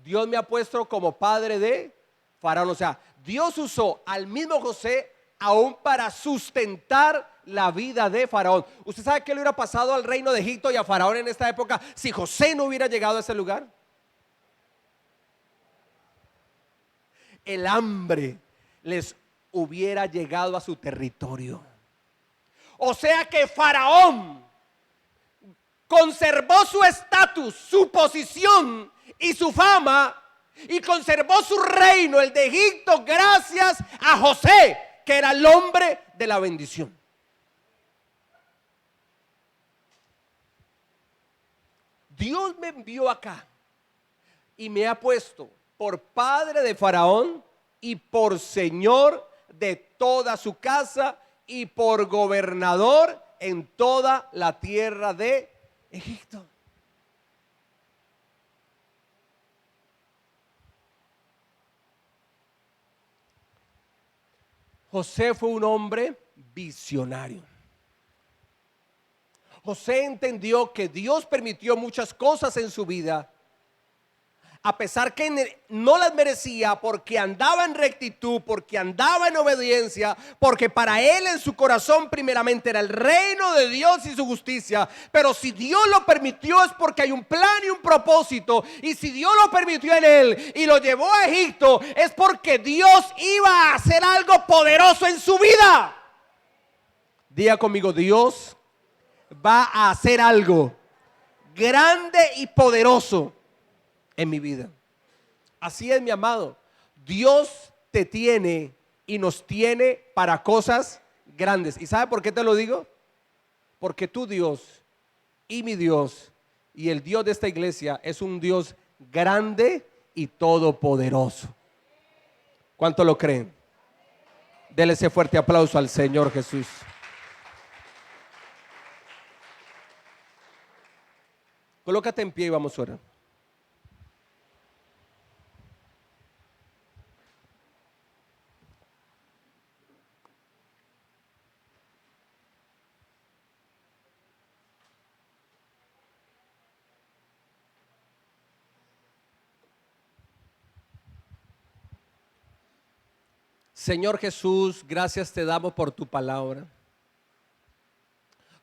Dios me ha puesto como padre de Faraón. O sea, Dios usó al mismo José aún para sustentar la vida de Faraón. ¿Usted sabe qué le hubiera pasado al reino de Egipto y a Faraón en esta época si José no hubiera llegado a ese lugar? El hambre les hubiera llegado a su territorio. O sea que Faraón conservó su estatus, su posición y su fama, y conservó su reino, el de Egipto, gracias a José, que era el hombre de la bendición. Dios me envió acá y me ha puesto por padre de Faraón y por señor de toda su casa y por gobernador en toda la tierra de Egipto. José fue un hombre visionario. José entendió que Dios permitió muchas cosas en su vida, a pesar que no las merecía, porque andaba en rectitud, porque andaba en obediencia, porque para él en su corazón primeramente era el reino de Dios y su justicia. Pero si Dios lo permitió es porque hay un plan y un propósito, y si Dios lo permitió en él y lo llevó a Egipto es porque Dios iba a hacer algo poderoso en su vida. Diga conmigo: Dios va a hacer algo grande y poderoso en mi vida. Así es, mi amado. Dios te tiene y nos tiene para cosas grandes. ¿Y sabe por qué te lo digo? Porque tu Dios y mi Dios y el Dios de esta iglesia es un Dios grande y todopoderoso. ¿Cuánto lo creen? Dele ese fuerte aplauso al Señor Jesús. Colócate en pie y vamos a orar. Señor Jesús, gracias te damos por tu palabra.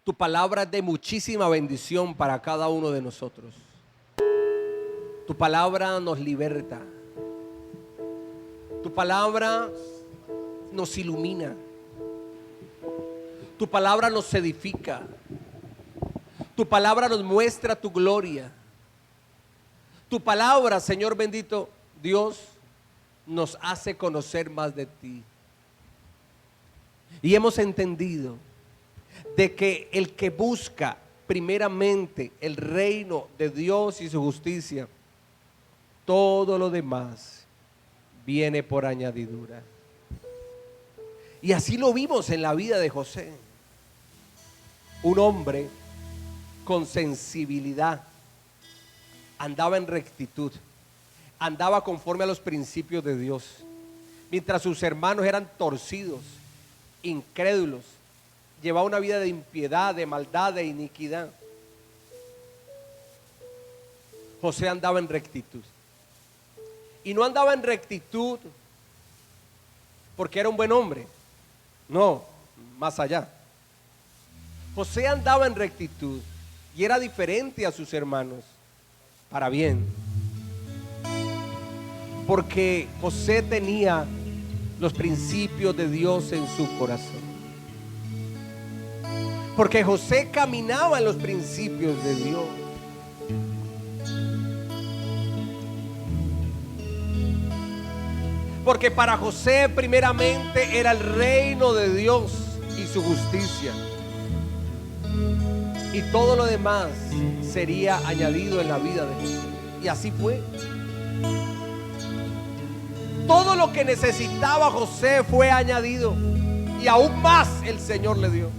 Tu palabra es de muchísima bendición para cada uno de nosotros. Tu palabra nos liberta. Tu palabra nos ilumina. Tu palabra nos edifica. Tu palabra nos muestra tu gloria. Tu palabra, Señor bendito Dios, nos hace conocer más de ti. Y hemos entendido de que el que busca primeramente el reino de Dios y su justicia, todo lo demás viene por añadidura. Y así lo vimos en la vida de José, un hombre con sensibilidad, andaba en rectitud, andaba conforme a los principios de Dios, mientras sus hermanos eran torcidos, incrédulos, llevaba una vida de impiedad, de maldad, de iniquidad. José andaba en rectitud. Y no andaba en rectitud porque era un buen hombre. No, más allá. José andaba en rectitud y era diferente a sus hermanos para bien. Porque José tenía los principios de Dios en su corazón. Porque José caminaba en los principios de Dios. Porque para José primeramente era el reino de Dios y su justicia. Y todo lo demás sería añadido en la vida de José. Y así fue. Todo lo que necesitaba José fue añadido. Y aún más el Señor le dio.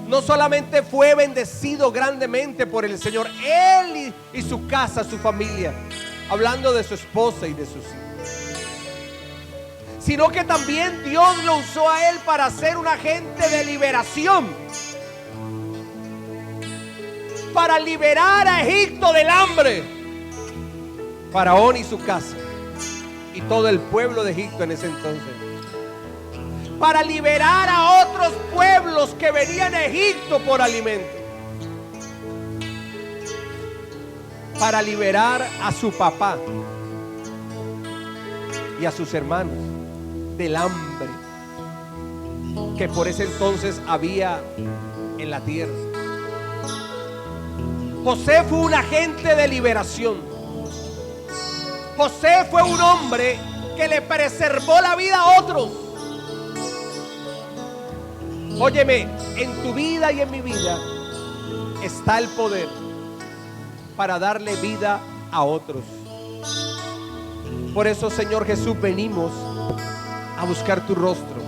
No solamente fue bendecido grandemente por el Señor, él y su casa, su familia, hablando de su esposa y de sus hijos, sino que también Dios lo usó a él para ser un agente de liberación, para liberar a Egipto del hambre. Faraón y su casa y todo el pueblo de Egipto en ese entonces, para liberar a otros pueblos que venían a Egipto por alimento, para liberar a su papá y a sus hermanos del hambre que por ese entonces había en la tierra. José fue un agente de liberación. José fue un hombre que le preservó la vida a otros. Óyeme, en tu vida y en mi vida está el poder para darle vida a otros. Por eso, Señor Jesús, venimos a buscar tu rostro,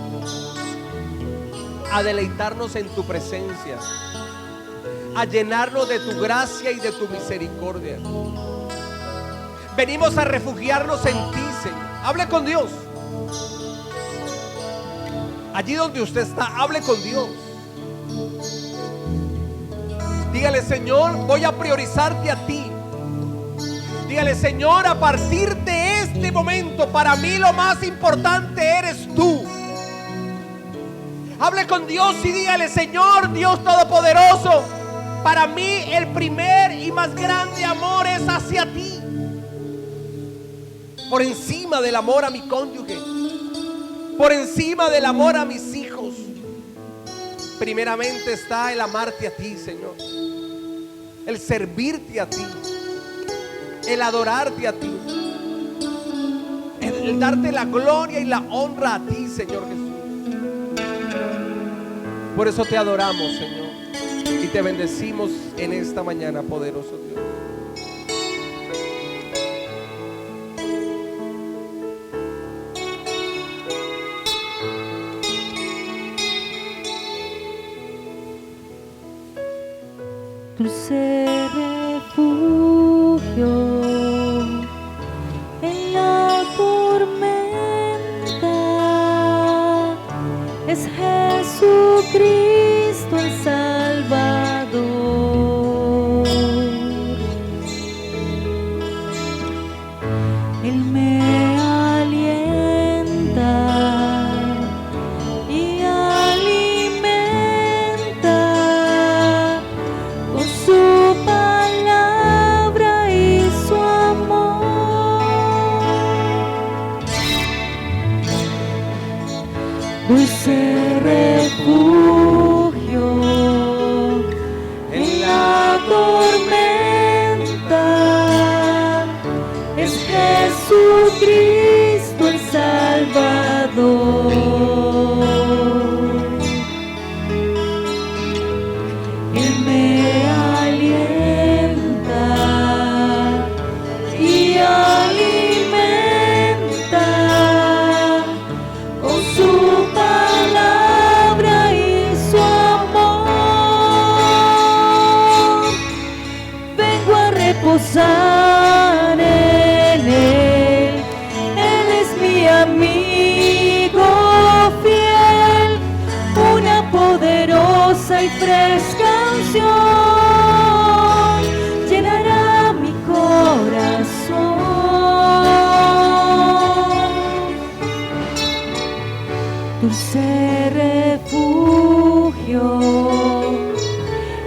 a deleitarnos en tu presencia, a llenarnos de tu gracia y de tu misericordia. Venimos a refugiarnos en ti, Señor. Hable con Dios. Allí donde usted está, hable con Dios. Dígale: Señor, voy a priorizarte a ti. Dígale: Señor, a partir de este momento, para mí lo más importante eres tú. Hable con Dios y dígale: Señor Dios Todopoderoso, para mí el primer y más grande amor es hacia ti, por encima del amor a mi cónyuge, por encima del amor a mis hijos. Primeramente está el amarte a ti, Señor, el servirte a ti, el adorarte a ti, el darte la gloria y la honra a ti, Señor Jesús. Por eso te adoramos, Señor, y te bendecimos en esta mañana, poderoso Dios. Dulce refugio en la tormenta, es Jesucristo el Salvador. Él me alienta y alimenta con su palabra y su amor. Dulce refugio en la tormenta, es Jesucristo el Salvador. Él me alienta y alimenta con su palabra y su amor. Vengo a reposar en Él. Él es mi amigo fiel, una poderosa y fresca unción llenará mi corazón. Dulce refugio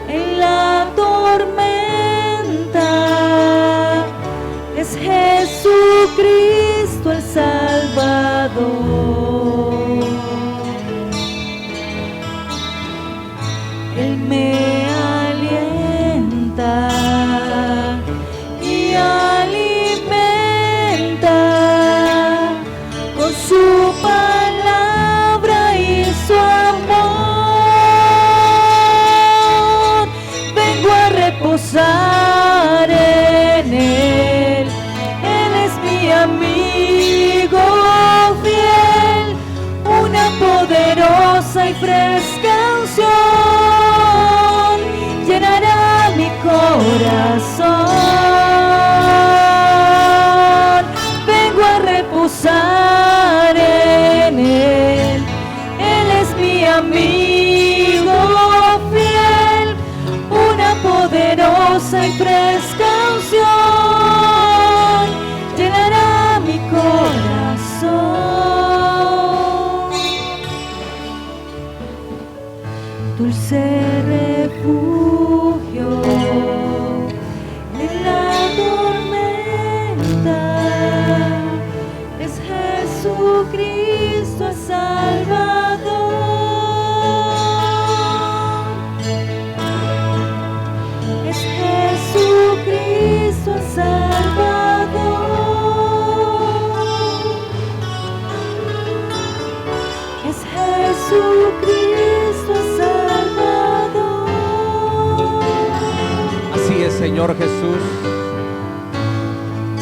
en la tormenta, es Jesucristo el Salvador. Él me alienta y alimenta con su palabra y su amor. Vengo a reposar en Él. Él es mi amigo fiel, una poderosa y fresca unción llenará mi corazón. Vengo a reposar en Él. Él es mi amigo fiel, una poderosa poderosa y fresca unción llenará mi corazón. Dulce refugio en la tormenta, es Jesucristo el Salvador. Es Jesucristo el Salvador. Es Jesucristo el Salvador. Así es, Señor Jesús.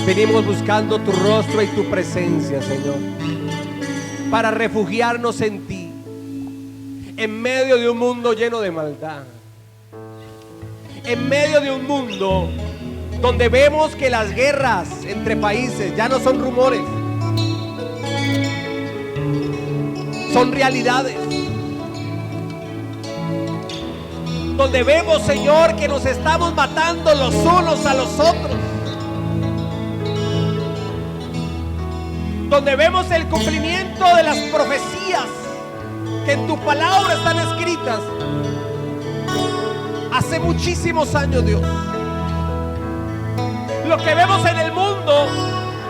Venimos buscando tu rostro y tu presencia, Señor, para refugiarnos en ti, en medio de un mundo lleno de maldad, en medio de un mundo donde vemos que las guerras entre países ya no son rumores, son realidades. Donde vemos, Señor, que nos estamos matando los unos a los otros. Donde vemos el cumplimiento de las profecías que en tu palabra están escritas hace muchísimos años, Dios. Lo que vemos en el mundo,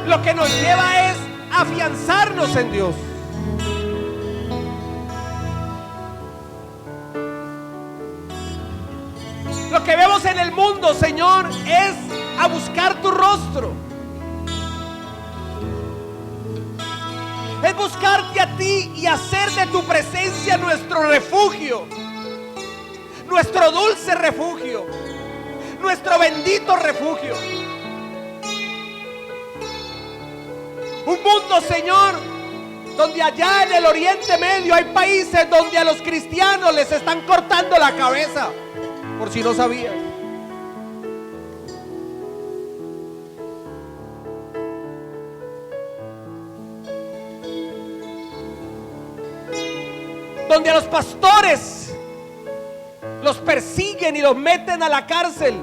lo que nos lleva es afianzarnos en Dios. Lo que vemos en el mundo, Señor, es a buscar tu rostro. Es buscarte a ti y hacer de tu presencia nuestro refugio, nuestro dulce refugio, nuestro bendito refugio. Un mundo, Señor, donde allá en el Oriente Medio hay países donde a los cristianos les están cortando la cabeza, por si no sabías. Donde a los pastores los persiguen y los meten a la cárcel.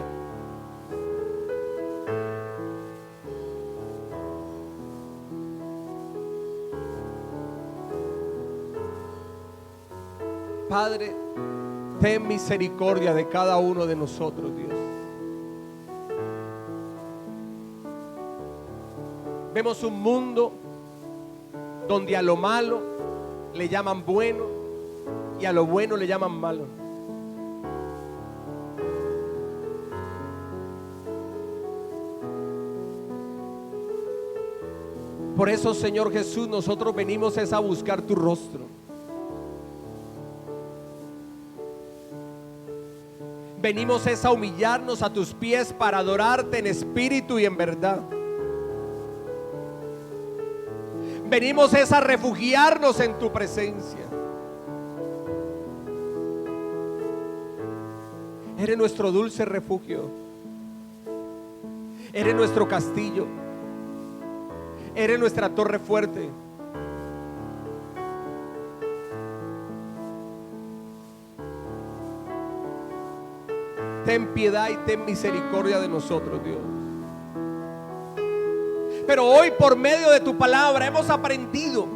Padre, ten misericordia de cada uno de nosotros, Dios. Vemos un mundo donde a lo malo le llaman bueno y a lo bueno le llaman malo. Por eso, Señor Jesús, nosotros venimos es a buscar tu rostro. Venimos es a humillarnos a tus pies para adorarte en espíritu y en verdad. Venimos es a refugiarnos en tu presencia. Eres nuestro dulce refugio. Eres nuestro castillo. Eres nuestra torre fuerte. Ten piedad y ten misericordia de nosotros, Dios. Pero hoy, por medio de tu palabra, hemos aprendido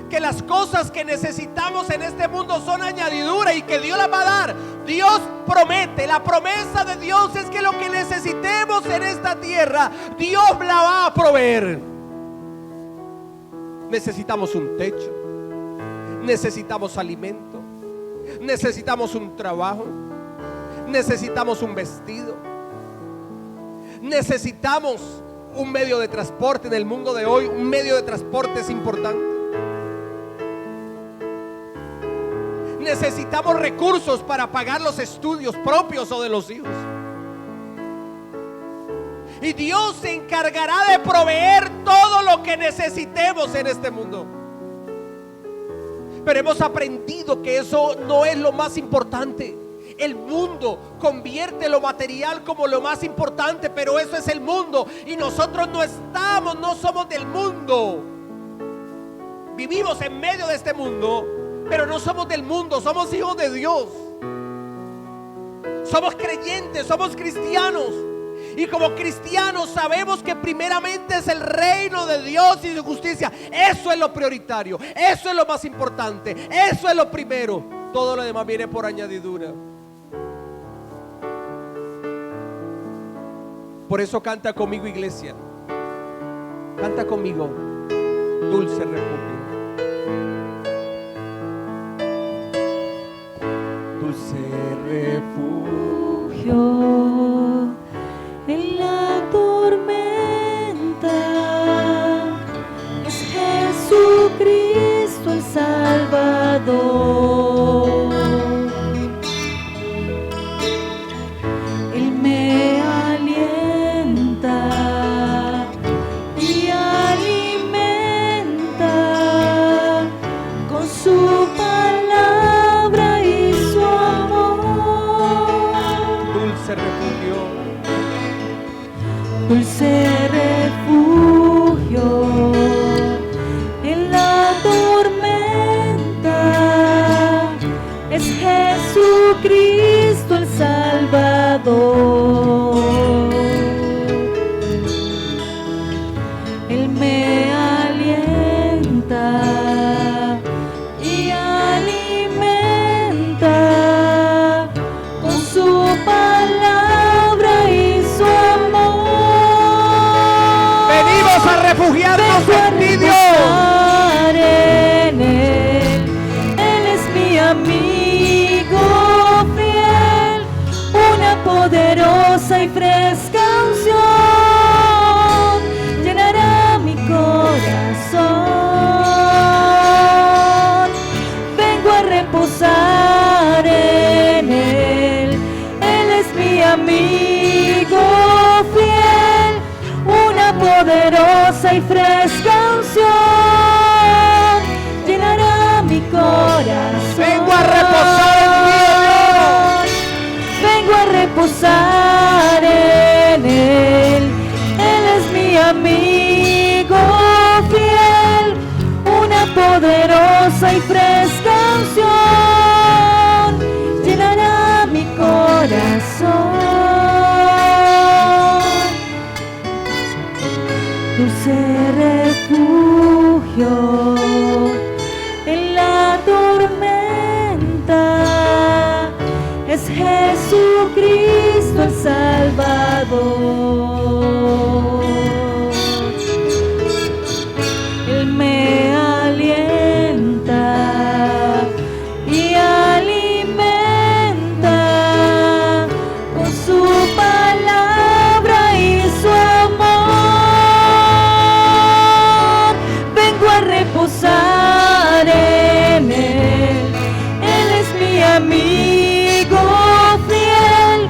que las cosas que necesitamos en este mundo son añadidura y que Dios las va a dar. Dios promete, la promesa de Dios es que lo que necesitemos en esta tierra, Dios la va a proveer. Necesitamos un techo, necesitamos alimento, necesitamos un trabajo, necesitamos un vestido, necesitamos un medio de transporte. En el mundo de hoy, un medio de transporte es importante. Necesitamos recursos para pagar los estudios propios o de los hijos. Y Dios se encargará de proveer todo lo que necesitemos en este mundo. Pero hemos aprendido que eso no es lo más importante. El mundo convierte lo material como lo más importante, pero eso es el mundo y nosotros no somos del mundo. Vivimos en medio de este mundo, pero no somos del mundo, somos hijos de Dios. Somos creyentes, somos cristianos. Y como cristianos sabemos que primeramente es el reino de Dios y su justicia. Eso es lo prioritario, eso es lo más importante, eso es lo primero. Todo lo demás viene por añadidura. Por eso canta conmigo, iglesia. Canta conmigo, dulce refugio. Dulce refugio en la tormenta, es Jesucristo el Salvador. Él me alienta y alimenta con su palabra y su amor. Dulce refugio. Dulce refugio en la tormenta, es Jesucristo el Salvador. Él me alienta y alimenta con su palabra y su amor. Venimos a refugiarnos en ti, Dios. En Él es mi amigo fiel, una poderosa y fresca unción llenará mi corazón. Vengo a reposar en Él es mi amigo fiel, una poderosa y fresca unción llenará mi corazón. Vengo a reposar en ti, Vengo a reposar en Él es mi amigo fiel, una poderosa y fresca unción llenará mi corazón. Dulce refugio en la tormenta, es Jesucristo el Salvador. Él me alienta y alimenta con su palabra y su amor. Vengo a reposar en Él es mi amigo fiel,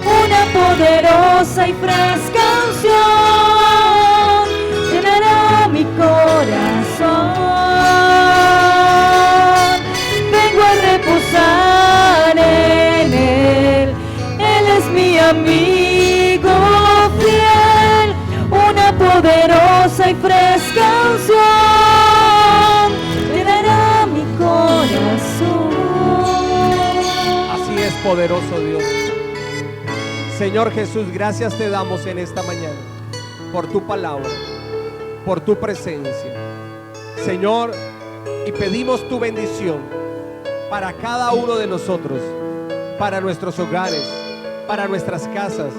una poderosa y fresca unción llenará mi corazón. Vengo a reposar en Él es mi amigo fiel, una poderosa y fresca unción llenará mi corazón. Así es, poderoso Dios. Señor Jesús, gracias te damos en esta mañana por tu palabra, por tu presencia, Señor, y pedimos tu bendición para cada uno de nosotros, para nuestros hogares, para nuestras casas,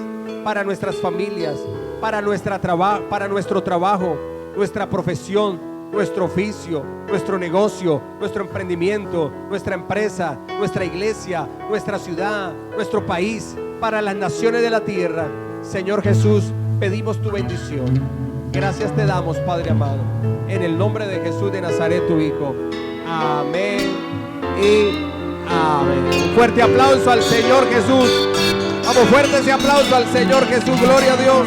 para nuestras familias, para nuestro trabajo, nuestra profesión, nuestro oficio, nuestro negocio, nuestro emprendimiento, nuestra empresa, nuestra iglesia, nuestra ciudad, nuestro país, para las naciones de la tierra. Señor Jesús, pedimos tu bendición. Gracias te damos, Padre amado, en el nombre de Jesús de Nazaret, tu Hijo. Amén y amén. Un fuerte aplauso al Señor Jesús. Vamos, fuerte ese aplauso al Señor Jesús. Gloria a Dios.